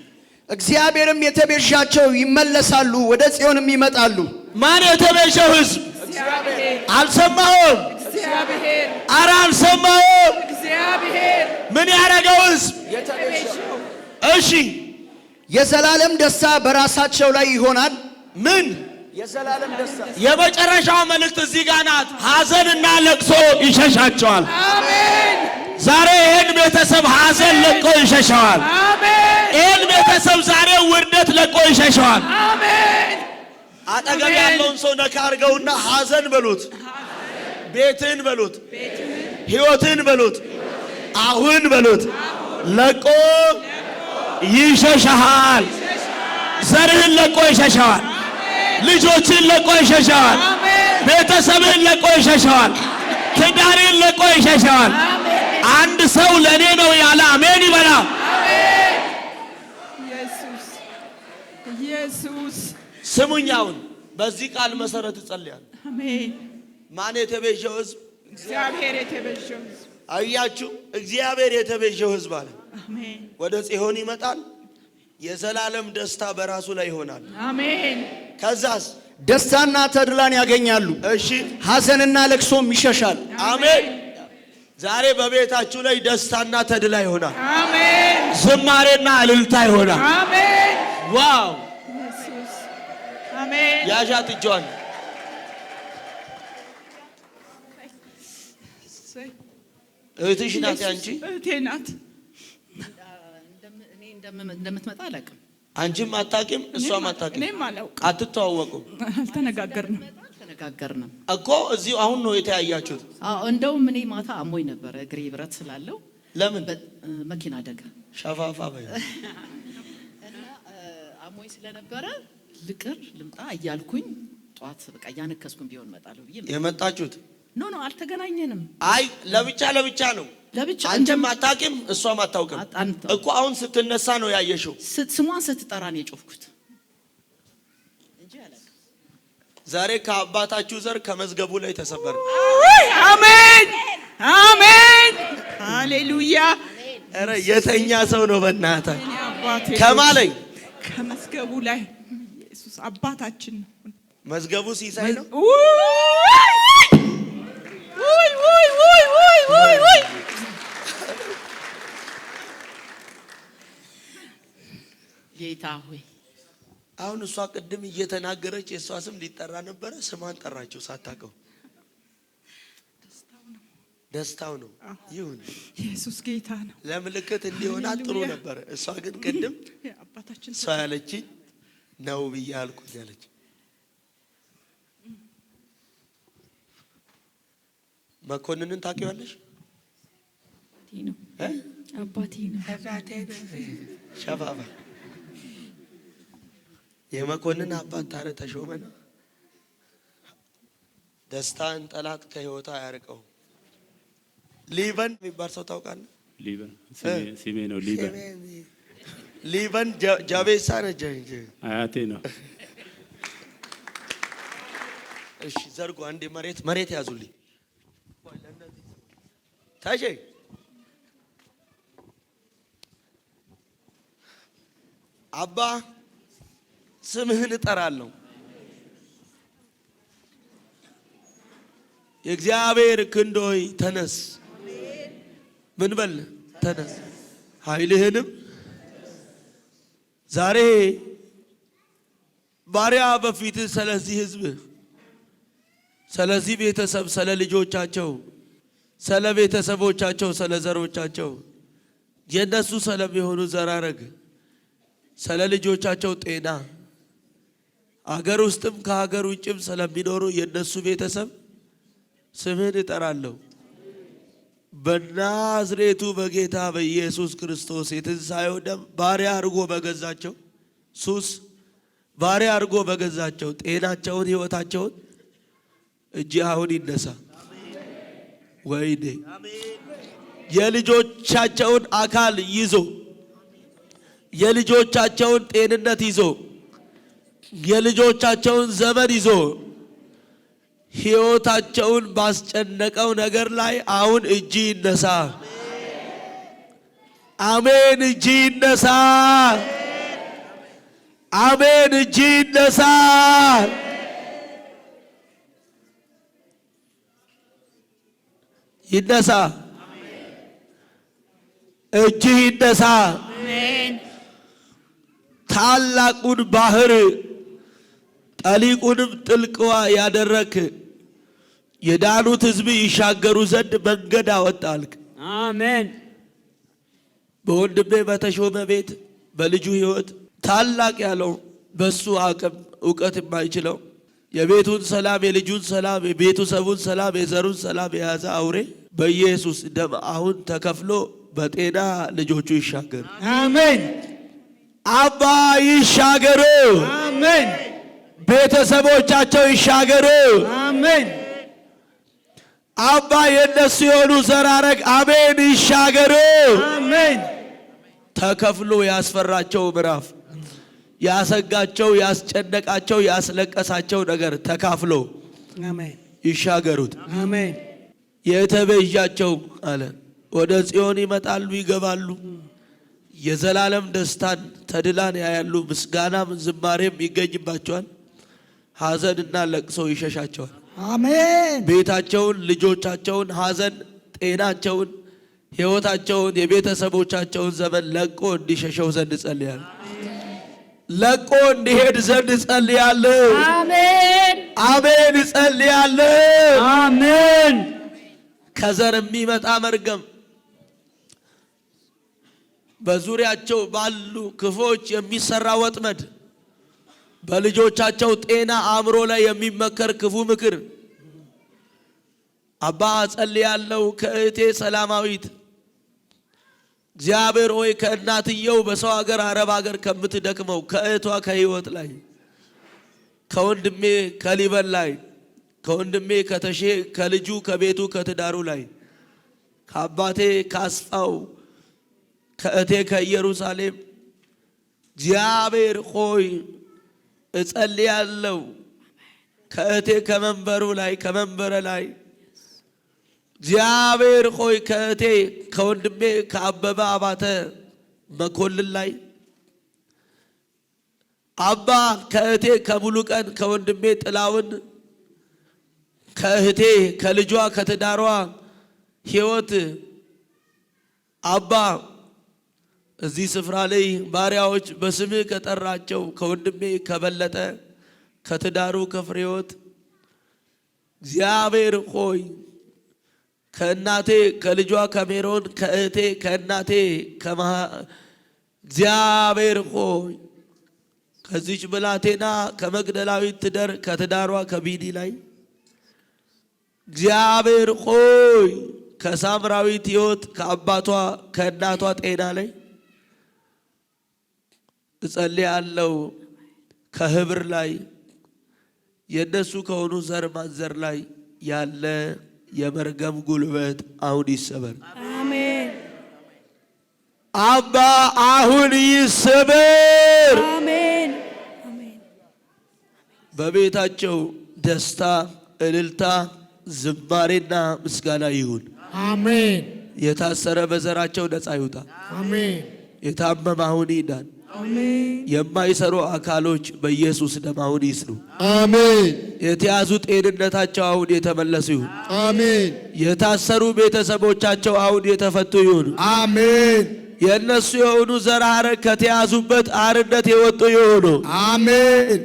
እግዚአብሔርም የተቤዣቸው ይመለሳሉ፣ ወደ ጽዮንም ይመጣሉ። ማን የተቤዠው ሕዝብ? እግዚአብሔር። አልሰማሁም። እግዚአብሔር። ኧረ አልሰማሁም። እግዚአብሔር ምን ያደረገው ሕዝብ? የተቤዠው። እሺ የዘላለም ደስታ በራሳቸው ላይ ይሆናል። ምን? የዘላለም ደስታ። የመጨረሻው መልእክት እዚህ ጋር ናት። ሐዘንና ለቅሶ ይሸሻቸዋል። አሜን። ዛሬ ይህን ቤተሰብ ሐዘን ለቆ ይሸሸዋል። አሜን። ይህን ቤተሰብ ዛሬ ውርደት ለቆ ይሸሸዋል። አሜን። አጠገብ ያለውን ሰው ነካ አድርገውና ሐዘን በሉት፣ ቤትን በሉት፣ ሕይወትን በሉት፣ አሁን በሉት ለቆ ይሸሻል። ዘርህን ለቆ ይሸሻል። ልጆችን ለቆ ይሸሻል። ቤተሰብን ለቆ ይሸሻል። ትዳርን ለቆ ይሸሻል። አንድ ሰው ለኔ ነው ያለ አሜን ይበላ። ኢየሱስ ኢየሱስ። ስሙኝ፣ አሁን በዚህ ቃል መሰረት እጸልያለሁ። አሜን። ማን የተቤዠው ሕዝብ? እግዚአብሔር የተቤዠው ሕዝብ። አያችሁ፣ እግዚአብሔር የተቤዠው ሕዝብ አለ አሜን። ወደ ጽዮን ይመጣል። የዘላለም ደስታ በራሱ ላይ ይሆናል። አሜን። ከዛስ ደስታና ተድላን ያገኛሉ። እሺ፣ ሐዘንና ለቅሶም ይሸሻል። አሜን። ዛሬ በቤታችሁ ላይ ደስታና ተድላ ይሆናል። አሜን። ዝማሬና እልልታ ይሆናል። አሜን። ዋው! ኢየሱስ አሜን። ያዣት እጇን። እህትሽ ናት ያንቺ? እህቴ ናት። እኔ እንደምትመጣ አላውቅም። አንቺም አታውቂም፣ እሷም አታውቂም። እኔም አላውቅም። አትተዋወቁም? አልተነጋገርንም ተነጋገርንም እኮ እዚሁ አሁን ነው የተያያችሁት። እንደውም እኔ ማታ አሞኝ ነበረ፣ እግሬ ብረት ስላለው። ለምን? መኪና አደጋ ሸፋፋ በይ። እና አሞኝ ስለነበረ ልቅር ልምጣ እያልኩኝ ጠዋት በቃ እያነከስኩኝ ቢሆን እመጣለሁ ብዬ የመጣችሁት? ኖ አልተገናኘንም። አይ ለብቻ ለብቻ ነው። ለብቻ አንቺም አታውቂም፣ እሷም አታውቅም እኮ። አሁን ስትነሳ ነው ያየሽው። ስሟን ስትጠራ ነው የጮፍኩት እንጂ አላውቅም። ዛሬ ከአባታችሁ ዘር ከመዝገቡ ላይ ተሰበረ። አሜን አሜን ሃሌሉያ። ኧረ የተኛ ሰው ነው በእናትህ። አባቴ ከማለኝ ከመዝገቡ ላይ ኢየሱስ አባታችን ነው። መዝገቡ ሲሳይ ነው። ውይ ጌታ ሆይ፣ አሁን እሷ ቅድም እየተናገረች የእሷ ስም ሊጠራ ነበረ። ስሟን ጠራችው ሳታውቀው። ደስታው ነው። ይሁን፣ ኢየሱስ ጌታ ነው። ለምልክት እንዲሆን ጥሩ ነበረ። እሷ ግን ቅድም እሷ ያለችኝ ነው ብዬ አልኩት ያለች። መኮንንን ታውቂዋለሽ? አባቴ ነው። ሸፋፋ የመኮንን አባት ታረ ተሾመ ነው። ደስታን ጠላት ከህይወቷ አያርቀው። ሊበን የሚባል ሰው ታውቃለህ? ሊበን ስሜ ነው። ሊበን ጃቤሳ ነች። አያቴ ነው። እሺ ዘርጉ አንዴ መሬት ያዙልኝ። ታሼ አባ ስምህን እጠራለሁ። የእግዚአብሔር ክንዶይ ተነስ። ምን በል ተነስ። ኃይልህንም ዛሬ ባሪያ በፊት ስለዚህ ህዝብ፣ ስለዚህ ቤተሰብ፣ ስለ ልጆቻቸው፣ ስለ ቤተሰቦቻቸው፣ ስለ ዘሮቻቸው የነሱ ስለሚሆኑ ዘራረግ፣ ስለ ልጆቻቸው ጤና፣ አገር ውስጥም ከሀገር ውጭም ስለሚኖሩ የነሱ ቤተሰብ ስምህን እጠራለሁ። በናዝሬቱ በጌታ በኢየሱስ ክርስቶስ የትንሣኤው ደም ባሪያ አድርጎ በገዛቸው ሱስ ባሪያ አድርጎ በገዛቸው ጤናቸውን፣ ህይወታቸውን እጅ አሁን ይነሳ። ወይኔ የልጆቻቸውን አካል ይዞ የልጆቻቸውን ጤንነት ይዞ የልጆቻቸውን ዘመን ይዞ ህይወታቸውን ባስጨነቀው ነገር ላይ አሁን እጅ ይነሳ። አሜን። እጅ ይነሳ። አሜን። እጅ ይነሳ። ይነሳ። እጅ ይነሳ። ታላቁን ባህር ጠሊቁንም ጥልቅዋ ያደረክ የዳኑት ህዝብ ይሻገሩ ዘንድ መንገድ አወጣልክ። አሜን። በወንድሜ በተሾመ ቤት በልጁ ህይወት ታላቅ ያለው በሱ አቅም እውቀት የማይችለው የቤቱን ሰላም፣ የልጁን ሰላም፣ የቤተሰቡን ሰላም፣ የዘሩን ሰላም የያዘ አውሬ በኢየሱስ ደም አሁን ተከፍሎ በጤና ልጆቹ ይሻገሩ። አሜን። አባ ይሻገሩ። አሜን። ቤተሰቦቻቸው ይሻገሩ። አሜን። አባ የነሱ የሆኑ ዘራረግ አሜን ይሻገሩ። አሜን። ተከፍሎ ያስፈራቸው ምዕራፍ ያሰጋቸው፣ ያስጨነቃቸው፣ ያስለቀሳቸው ነገር ተካፍሎ አሜን ይሻገሩት። አሜን። የተቤዣቸው አለ ወደ ጽዮን ይመጣሉ፣ ይገባሉ። የዘላለም ደስታን ተድላን ያያሉ። ምስጋናም ዝማሬም ይገኝባቸዋል። ሐዘንና ለቅሶ ይሸሻቸዋል። አሜን። ቤታቸውን፣ ልጆቻቸውን፣ ሐዘን፣ ጤናቸውን፣ ሕይወታቸውን፣ የቤተሰቦቻቸውን ዘመን ለቆ እንዲሸሸው ዘንድ ጸልያለሁ። ለቆ እንዲሄድ ዘንድ ጸልያለሁ። አሜን። አሜን ጸልያለሁ። አሜን። ከዘር የሚመጣ መርገም በዙሪያቸው ባሉ ክፎች የሚሰራ ወጥመድ በልጆቻቸው ጤና አእምሮ ላይ የሚመከር ክፉ ምክር አባ ጸልያለሁ። ከእህቴ ሰላማዊት እግዚአብሔር ሆይ ከእናትየው በሰው ሀገር አረብ ሀገር ከምትደክመው ከእህቷ ከህይወት ላይ ከወንድሜ ከሊበን ላይ ከወንድሜ ከተሼ ከልጁ ከቤቱ ከትዳሩ ላይ ከአባቴ ካስፋው ከእቴ ከኢየሩሳሌም እግዚአብሔር ሆይ እጸልያለሁ። ከእቴ ከመንበሩ ላይ ከመንበረ ላይ እግዚአብሔር ሆይ ከእቴ ከወንድሜ ከአበበ አባተ መኮልን ላይ አባ ከእቴ ከሙሉ ቀን ከወንድሜ ጥላውን ከእህቴ ከልጇ ከትዳሯ ህይወት አባ እዚህ ስፍራ ላይ ባሪያዎች በስምህ ከጠራቸው ከወንድሜ ከበለጠ ከትዳሩ ከፍሬዎት እግዚአብሔር ሆይ ከእናቴ ከልጇ ከሜሮን ከእህቴ ከእናቴ እግዚአብሔር ሆይ ከዚች ብላቴና ከመግደላዊት ትደር ከትዳሯ ከቢኒ ላይ እግዚአብሔር ሆይ ከሳምራዊት ህይወት ከአባቷ ከእናቷ ጤና ላይ እጸልያለሁ። ከህብር ላይ የነሱ ከሆኑ ዘር ማንዘር ላይ ያለ የመርገም ጉልበት አሁን ይሰበር። አሜን። አባ አሁን ይሰበር። አሜን። አሜን። በቤታቸው ደስታ፣ እልልታ፣ ዝማሬና ምስጋና ይሁን። አሜን። የታሰረ በዘራቸው ነፃ ይውጣ። አሜን። የታመመ አሁን ይዳን። አሜን። የማይሰሩ አካሎች በኢየሱስ ደም አሁን ይስሩ። አሜን። የተያዙ ጤንነታቸው አሁን የተመለሱ ይሁን። አሜን። የታሰሩ ቤተሰቦቻቸው አሁን የተፈቱ ይሁን። አሜን። የእነሱ የሆኑ ዘር ሐረግ ከተያዙበት አርነት የወጡ ይሁኑ። አሜን።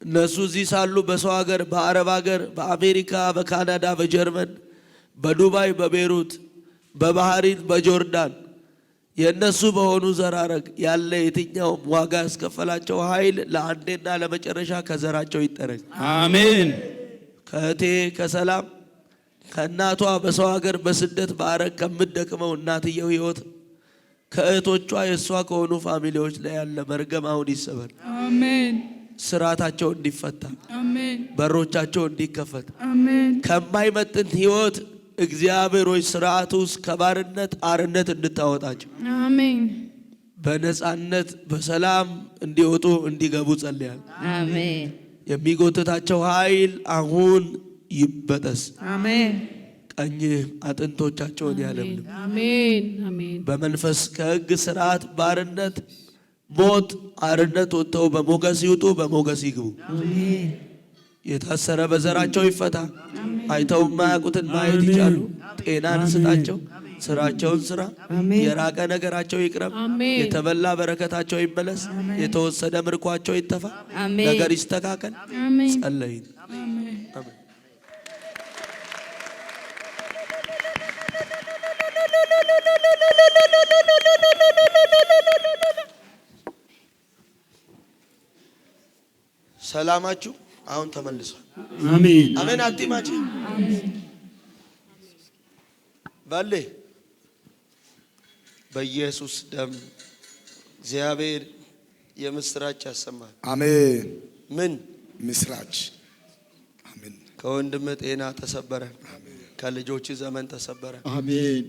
እነሱ እዚህ ሳሉ በሰው ሀገር፣ በአረብ ሀገር፣ በአሜሪካ፣ በካናዳ፣ በጀርመን፣ በዱባይ፣ በቤሩት፣ በባህሪን፣ በጆርዳን የእነሱ በሆኑ ዘራረግ ያለ የትኛውም ዋጋ ያስከፈላቸው ኃይል ለአንዴና ለመጨረሻ ከዘራቸው ይጠረግ። አሜን። ከእቴ ከሰላም ከእናቷ በሰው ሀገር በስደት በአረግ ከምትደክመው እናትየው ህይወት ከእህቶቿ የእሷ ከሆኑ ፋሚሊዎች ላይ ያለ መርገም አሁን ይሰበር። አሜን። ስራታቸው እንዲፈታ፣ አሜን። በሮቻቸው እንዲከፈት፣ አሜን። ከማይመጥን ህይወት እግዚአብሔር ሆይ ስርዓት ውስጥ ከባርነት አርነት እንድታወጣቸው፣ አሜን። በነፃነት በሰላም እንዲወጡ እንዲገቡ ጸልያል። አሜን። የሚጎትታቸው ኃይል አሁን ይበጠስ። አሜን። ቀኝ አጥንቶቻቸውን ያለምልም። አሜን። አሜን። በመንፈስ ከህግ ስርዓት ባርነት ሞት አርነት ወጥተው በሞገስ ይውጡ፣ በሞገስ ይግቡ። የታሰረ በዘራቸው ይፈታ። አይተው የማያውቁትን ማየት ይቻሉ። ጤናን ስጣቸው። ስራቸውን ስራ። የራቀ ነገራቸው ይቅረብ። የተበላ በረከታቸው ይመለስ። የተወሰደ ምርኳቸው ይተፋ። ነገር ይስተካከል። ጸለይን። አሜን። ሰላማችሁ አሁን ተመልሷል። አሜን። አሜን። አቲማች ባለ በኢየሱስ ደም እግዚአብሔር የምስራች ያሰማል። አሜን። ምን ምስራች? አሜን። ከወንድም ጤና ተሰበረ። ከልጆች ዘመን ተሰበረ። አሜን።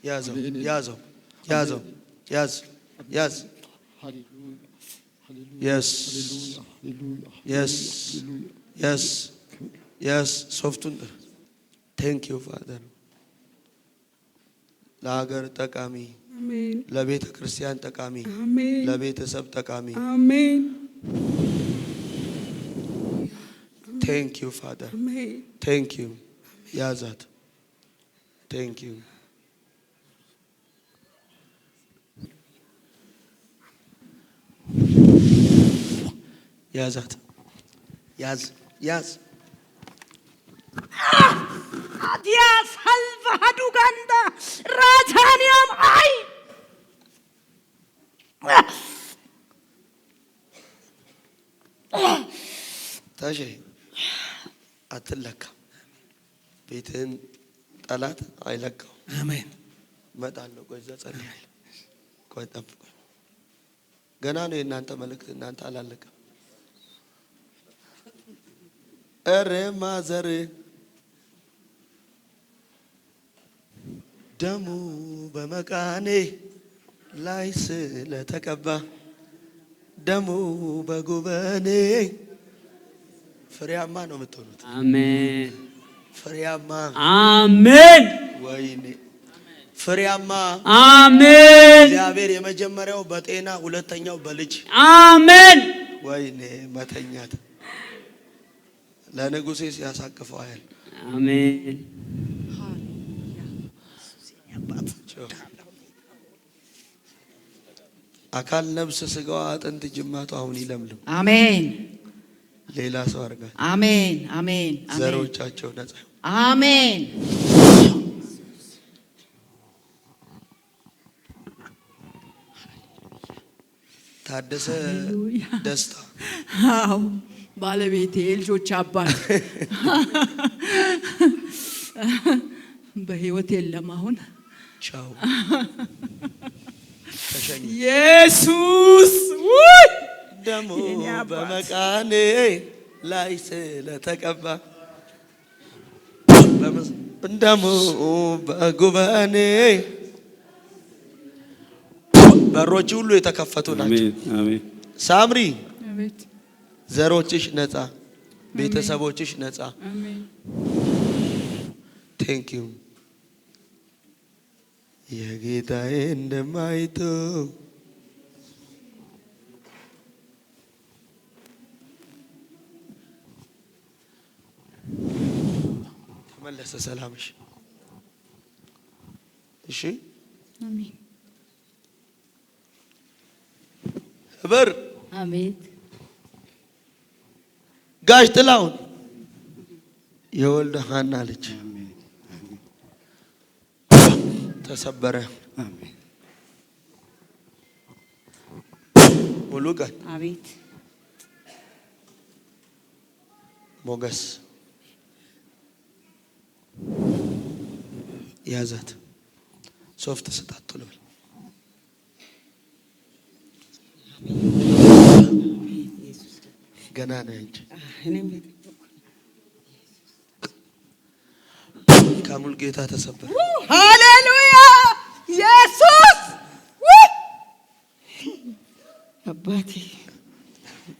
ያዘው ያዘው ያዘው ያዝ ያዝ Yes. Yes. Yes. Yes. ሶፍቱን Thank you Father. ለሀገር ጠቃሚ፣ ለቤተ ክርስቲያን ጠቃሚ፣ ለቤተሰብ ጠቃሚ። አሜን። Thank you Father. Thank you. ያዛት። Thank you. ያዛት። ያዝ ያዝ አዲያ ሰልፍ ሀዱጋንዳ ራታኒያም አይ ታሼ አትለካ። ቤትህን ጠላት አይለካው። አሜን። እመጣለሁ። ቆይ እዛ ጸልያለሁ። ቆይ ጠብቁ። ገና ነው የእናንተ መልእክት። እናንተ አላለቀም። እረ ማዘር ደሙ በመቃኔ ላይ ስለተቀባ ደሙ በጉበኔ ፍሬያማ ነው የምትሆኑት። አሜን። ፍሬያማ አሜን። ወይኔ ፍሬያማ አሜን። እግዚአብሔር የመጀመሪያው በጤና ሁለተኛው በልጅ አሜን። ወይኔ መተኛት ለንጉሴ ሲያሳቅፈው አያል። አሜን። አካል ነፍስ ስጋዋ አጥንት ጅማቱ አሁን ይለምልም። አሜን። ሌላ ሰው አድርጋ። አሜን። አሜን። ዘሮቻቸው ነጻ። አሜን። ታደሰ ደስታ። አዎ ባለቤቴ የልጆች አባት በህይወት የለም አሁን። ቻው ተሸኝ። ኢየሱስ ደሙ በመቃኔ ላይ ስለተቀባ ደሙ በጉበኔ በሮች ሁሉ የተከፈቱ ናቸው። አሜን። ሳምሪ አቤት። ዘሮችሽ ነጻ፣ ቤተሰቦችሽ ነጻ። አሜን። ቴንክ ዩ የጌታዬ እንደማይቶ ተመለሰ ሰላምሽ። እሺ አሜን። ህበር አሜን። ጋሽ ጥላሁን የወልደ ሐና ልጅ ተሰበረ። ሙሉ ቀን አቤት ሞገስ ያዛት ሶፍት ስጣት ቶሎ በል። ገና ነህ እንጂ ካሙል ጌታ ተሰበረ። ሃሌሉያ ኢየሱስ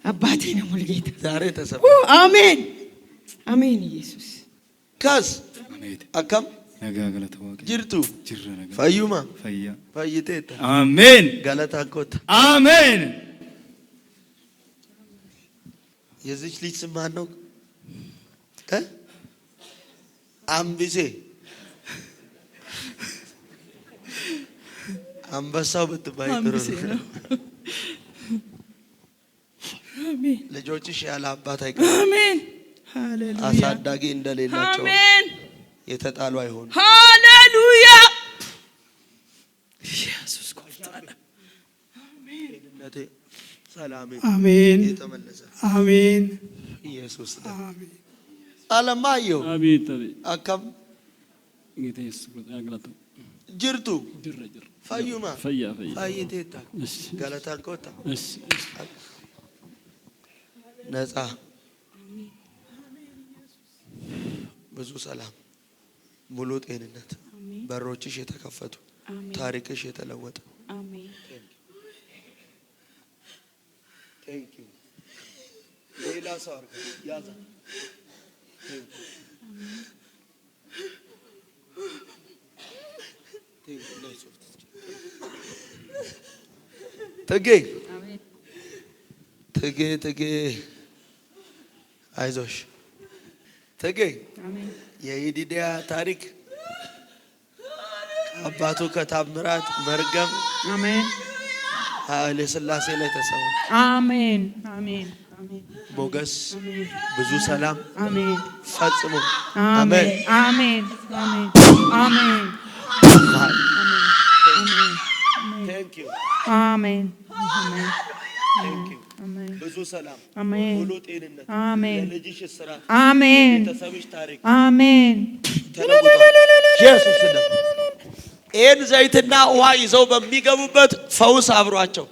አባቴ ነው ሙሉጌታ ዛሬ ተሰበረ። አሜን አሜን ኢየሱስ ካስ አካም ነጋገለ ተዋቀ ጅርቱ ጅረ ነጋ ፈዩማ ፈያ ፈይቴታ አሜን ጋለታ ኮታ አሜን። የዚች ልጅ ስም ማን ነው? አምቢሴ አንበሳው ብትባይ ጥሩ ነው። አሜን። ልጆችሽ ያለ አባት አይቀርም። አሜን። ሃሌሉያ። አሳዳጊ እንደሌላቸው አሜን። የተጣሉ አይሆኑ። ሃሌሉያ። ኢየሱስ ቆፍጣና አሜን። ሰላም አሜን የተመለሰ አሜን ኢየሱስ አሜን አለማየሁ አቤት አቤት አካም ጌታ ኢየሱስ ያግላቱ ጅርቱ ጅረ ጅረ ፈዩማ ፈያ ፈያ ፈይቴታ እሺ ጋለታን ኮታ እሺ ነፃ ብዙ ሰላም ሙሉ ጤንነት በሮችሽ የተከፈቱ ታሪክሽ የተለወጠ አሜን ቴንክ ዩ ሌላ ሰው አርጋ ያዛ ትጌ አይዞሽ ትጌ የይዲዲያ ታሪክ አባቱ ከታምራት መርገም አሜን ኃይለ ሥላሴ ላይ ተሰማ። አሜን አሜን አሜን ሞገስ ብዙ ሰላም አሜን ፈጽሞ አሜን አሜን አሜን አሜን ቴንክ ዩ አሜን አሜን ቴንክ ዩ ብዙ ሰላም አሜን ሙሉ ጤንነት አሜን ለልጅሽ ስራ አሜን ቤተሰብሽ ታሪክ አሜን ኢየሱስ ነው። ይህን ዘይትና ውሃ ይዘው በሚገቡበት ፈውስ አብሯቸው።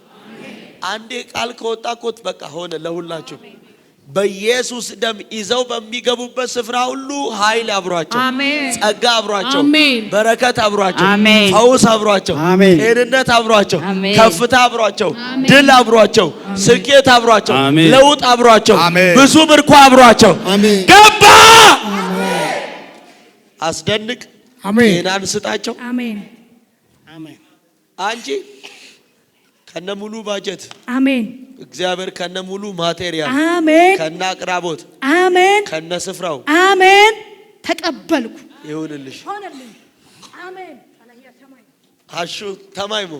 አንዴ ቃል ከወጣ እኮ በቃ ሆነ ለሁላችሁ። በኢየሱስ ደም ይዘው በሚገቡበት ስፍራ ሁሉ ኃይል አብሯቸው፣ ጸጋ አብሯቸው፣ በረከት አብሯቸው፣ ፈውስ አብሯቸው፣ ጤንነት አብሯቸው፣ ከፍታ አብሯቸው፣ ድል አብሯቸው፣ ስኬት አብሯቸው፣ ለውጥ አብሯቸው፣ ብዙ ምርኮ አብሯቸው ገባ። አስደንቅ ጤናን ስጣቸው። አሜን አሜን አንቺ ከነ ሙሉ ባጀት አሜን እግዚአብሔር ከነ ሙሉ ማቴሪያል አሜን ከነ አቅራቦት አሜን ከነ ስፍራው አሜን ተቀበልኩ ይሁንልሽ። ሆነልኝ። አሜን አሹ ተማይሞ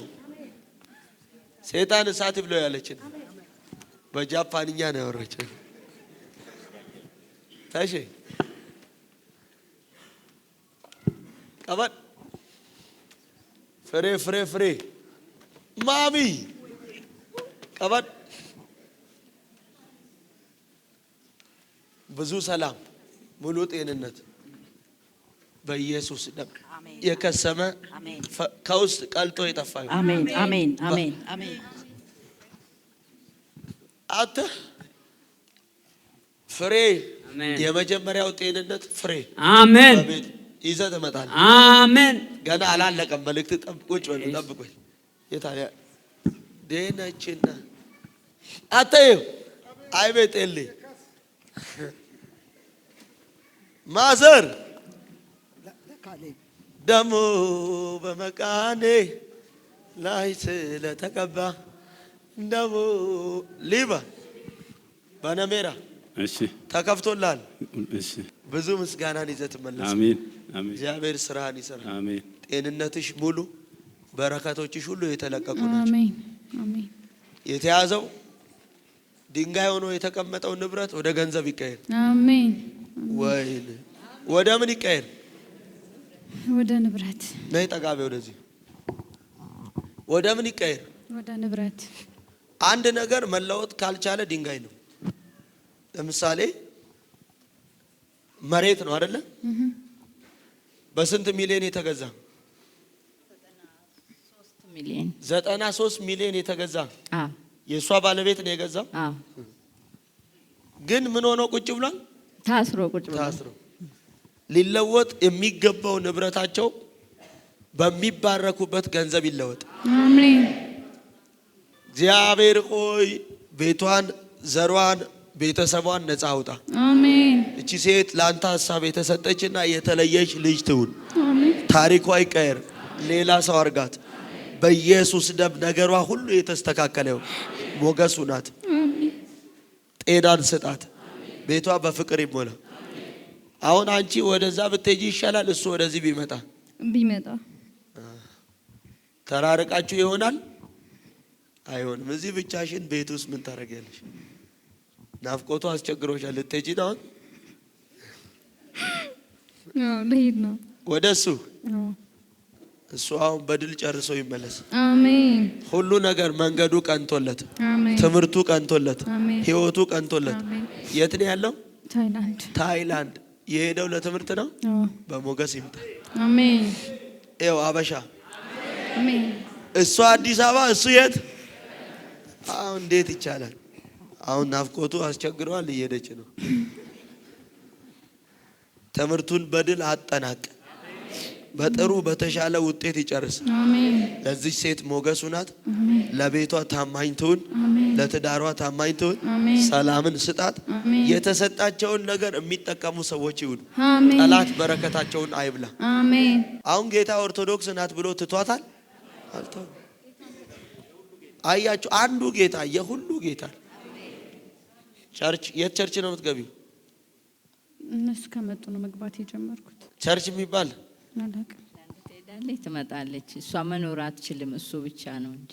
ሰይጣን እሳት ብሎ ያለችን በጃፓንኛ ነው ያወራችን። ታሺ ቀበል ፍሬ ማሚ ቀበል ብዙ ሰላም ሙሉ ጤንነት በኢየሱስ ደም የከሰመ ከውስጥ ቀልጦ የጠፋ አሜን አሜን አሜን አሜን። አተ ፍሬ የመጀመሪያው ጤንነት ፍሬ አሜን ይዘህ ትመጣለህ። አሜን። ገና አላለቀም። መልእክት ጠብቁኝ በሉ ጠብቁኝ። የታዲያ ደህናችና አተዩ አይቤጤል ማዘር ደሞ በመቃኔ ላይ ስለተቀባ ደሞ ሊባ በነሜራ እሺ ተከፍቶላል። እሺ ብዙ ምስጋናን ይዘህ ትመለስ። አሜን አሜን። እግዚአብሔር ስራህን ይሰራል። አሜን። ጤንነትሽ ሙሉ በረከቶችሽ ሁሉ የተለቀቁ ናቸው። አሜን አሜን። የተያዘው ድንጋይ ሆኖ የተቀመጠው ንብረት ወደ ገንዘብ ይቀየር። አሜን። ወይኔ ወደ ምን ይቀየር? ወደ ንብረት። ነይ ጠጋቤ ወደዚህ። ወደ ምን ይቀየር? ወደ ንብረት። አንድ ነገር መለወጥ ካልቻለ ድንጋይ ነው። ለምሳሌ መሬት ነው አይደለ? በስንት ሚሊዮን የተገዛ? 93 ሚሊዮን የተገዛ። የእሷ ባለቤት ነው የገዛው። ግን ምን ሆኖ ቁጭ ብሏል? ታስሮ ቁጭ ብሏል። ታስሮ ሊለወጥ የሚገባው ንብረታቸው በሚባረኩበት ገንዘብ ይለወጥ። አሜን። እግዚአብሔር ሆይ ቤቷን፣ ዘሯን፣ ቤተሰቧን ነፃ አውጣ። አሜን። እቺ ሴት ላንተ ሐሳብ የተሰጠችና የተለየች ልጅ ትሁን። አሜን። ታሪኳ ይቀየር። ሌላ ሰው አርጋት። በኢየሱስ ደም ነገሯ ሁሉ የተስተካከለ ይሁን። ሞገሱ ናት። ጤናን ስጣት። ቤቷ በፍቅር ይሞላ። አሁን አንቺ ወደዛ ብትሄጂ ይሻላል፣ እሱ ወደዚህ ቢመጣ ተራርቃችሁ ይሆናል? አይሆንም። እዚህ ብቻሽን ቤት ውስጥ ምን ታደርጊያለሽ? ናፍቆቱ አስቸግሮሻል። ልትሄጂ ነው አሁን? ልሄድ ነው ወደሱ። እሱ አሁን በድል ጨርሶ ይመለስ። አሜን። ሁሉ ነገር መንገዱ ቀንቶለት፣ አሜን። ትምህርቱ ቀንቶለት፣ አሜን። ህይወቱ ቀንቶለት። አሜን። የት ነው ያለው? ታይላንድ። የሄደው ለትምህርት ነው። በሞገስ ይምጣ። አሜን። ይኸው አበሻ። አሜን። እሱ አዲስ አበባ፣ እሱ የት? አሁን እንዴት ይቻላል? አሁን ናፍቆቱ አስቸግረዋል። እየሄደች ነው። ትምህርቱን በድል አጠናቅ። በጥሩ በተሻለ ውጤት ይጨርስ። አሜን። ለዚህ ሴት ሞገሱ ናት። ለቤቷ ታማኝ ትሁን። ለትዳሯ ታማኝ ትሁን። ሰላምን ስጣት። የተሰጣቸውን ነገር የሚጠቀሙ ሰዎች ይሁኑ። ጠላት በረከታቸውን አይብላ። አሜን። አሁን ጌታ ኦርቶዶክስ ናት ብሎ ትቷታል? አልተው። አያችሁ፣ አንዱ ጌታ የሁሉ ጌታ። ቸርች የት ቸርች ነው የምትገቢው? እነሱ ከመጡ ነው መግባት የጀመርኩት። ቸርች የሚባል አላውቅም። ትሄዳለች፣ ትመጣለች። እሷ መኖር አትችልም፣ እሱ ብቻ ነው እንጂ።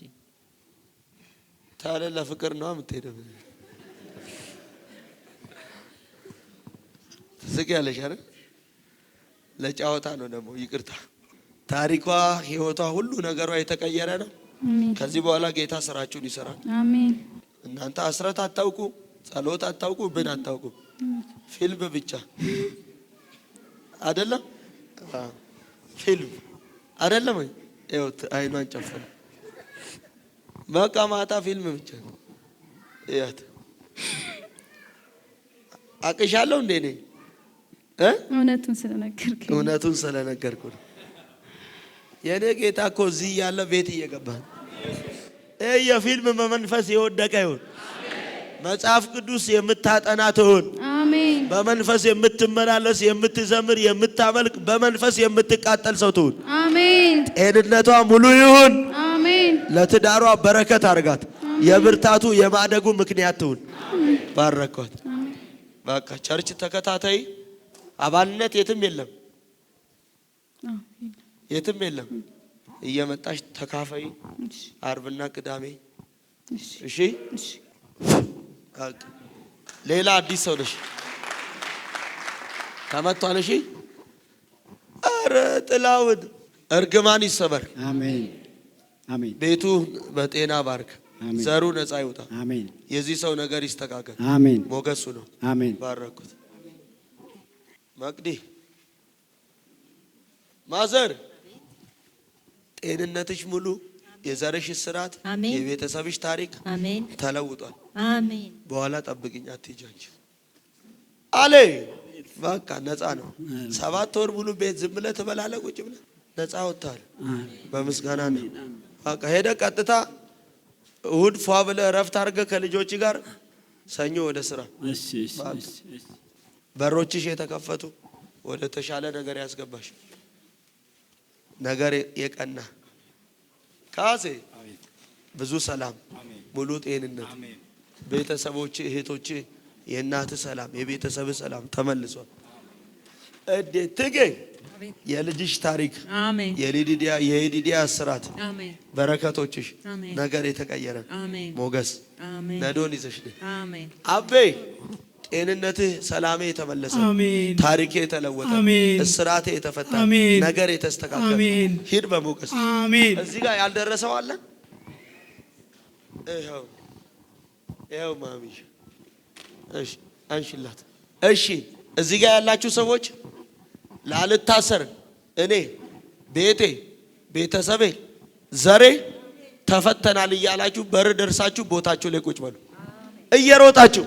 ታዲያ ለፍቅር ነው የምትሄደው? ትስቂያለሽ አይደል? ለጫወታ ነው ደግሞ። ይቅርታ። ታሪኳ፣ ህይወቷ፣ ሁሉ ነገሯ የተቀየረ ነው። ከዚህ በኋላ ጌታ ስራችሁን ይሰራል። አሜን። እናንተ አስረት አታውቁ፣ ጸሎት አታውቁ፣ ምን አታውቁ። ፊልም ብቻ አይደለም? ፊልም አይደለም ወይ? እዩት፣ አይኗን ጨፈነ። በቃ ማታ ፊልም ብቻ ነው። እያት አቅሻለሁ እንዴ እኔ? እውነቱን ስለነገርኩ ነው። የኔ ጌታ እኮ እዚህ ያለ ቤት እየገባ ነው። የፊልም በመንፈስ የወደቀ ይሁን። መጽሐፍ ቅዱስ የምታጠና ትሁን። አሜን። በመንፈስ የምትመላለስ፣ የምትዘምር፣ የምታመልክ፣ በመንፈስ የምትቃጠል ሰው ትሁን። አሜን። ጤንነቷ ሙሉ ይሁን። አሜን። ለትዳሯ በረከት አርጋት። የብርታቱ የማደጉ ምክንያት ትሁን። ባረኳት። በቃ ቸርች ተከታታይ። አባልነት የትም የለም፣ የትም የለም። እየመጣሽ ተካፈይ። አርብና ቅዳሜ። እሺ። ሌላ አዲስ ሰው ነሽ። ተመቷል። እሺ። አረ ጥላውን እርግማን ይሰበር። አሜን። አሜን። ቤቱ በጤና ባርክ። ዘሩ ነፃ ይውጣ። አሜን። የዚህ ሰው ነገር ይስተካከል። አሜን። ሞገሱ ነው። አሜን። ባረኩት። መቅዲ ማዘር ጤንነትሽ ሙሉ፣ የዘርሽ ስራት፣ የቤተሰብሽ ታሪክ ተለውጧል። አሜን። በኋላ ጠብቅኝ፣ አትጃንች አለ። በቃ ነፃ ነው። 7 ወር ሙሉ ቤት ዝም ብለህ ትበላለህ፣ ቁጭ ብለህ ነፃ ወጥተሃል። በምስጋና ነው። በቃ ሄደህ ቀጥታ እሑድ ፏ ብለህ እረፍት አድርገህ ከልጆች ጋር ሰኞ ወደ ስራ። በሮችሽ የተከፈቱ ወደ ተሻለ ነገር ያስገባሽ ነገር የቀና ካሴ ብዙ ሰላም፣ ሙሉ ጤንነት፣ ቤተሰቦች፣ እህቶች፣ የእናት ሰላም፣ የቤተሰብ ሰላም ተመልሷል። እንዴት ትገኝ የልጅሽ ታሪክ አሜን የሊዲያ እስራት አሜን በረከቶችሽ አሜን ነገር የተቀየረ አሜን ሞገስ አሜን ነዶን ይዘሽ አሜን አቤ ጤንነትህ ሰላሜ የተመለሰ አሜን ታሪኬ የተለወጠ አሜን እስራቴ የተፈታ አሜን ነገር የተስተካከለ አሜን ሂድ በሞገስ አሜን እዚህ ጋር ያልደረሰው አለ ይኸው ማሚ እሺ አንሽላት እሺ እዚህ ጋር ያላችሁ ሰዎች ላልታሰር እኔ ቤቴ ቤተሰቤ ዘሬ ተፈተናል እያላችሁ በር ደርሳችሁ ቦታችሁ ላይ ቁጭ በሉ እየሮጣችሁ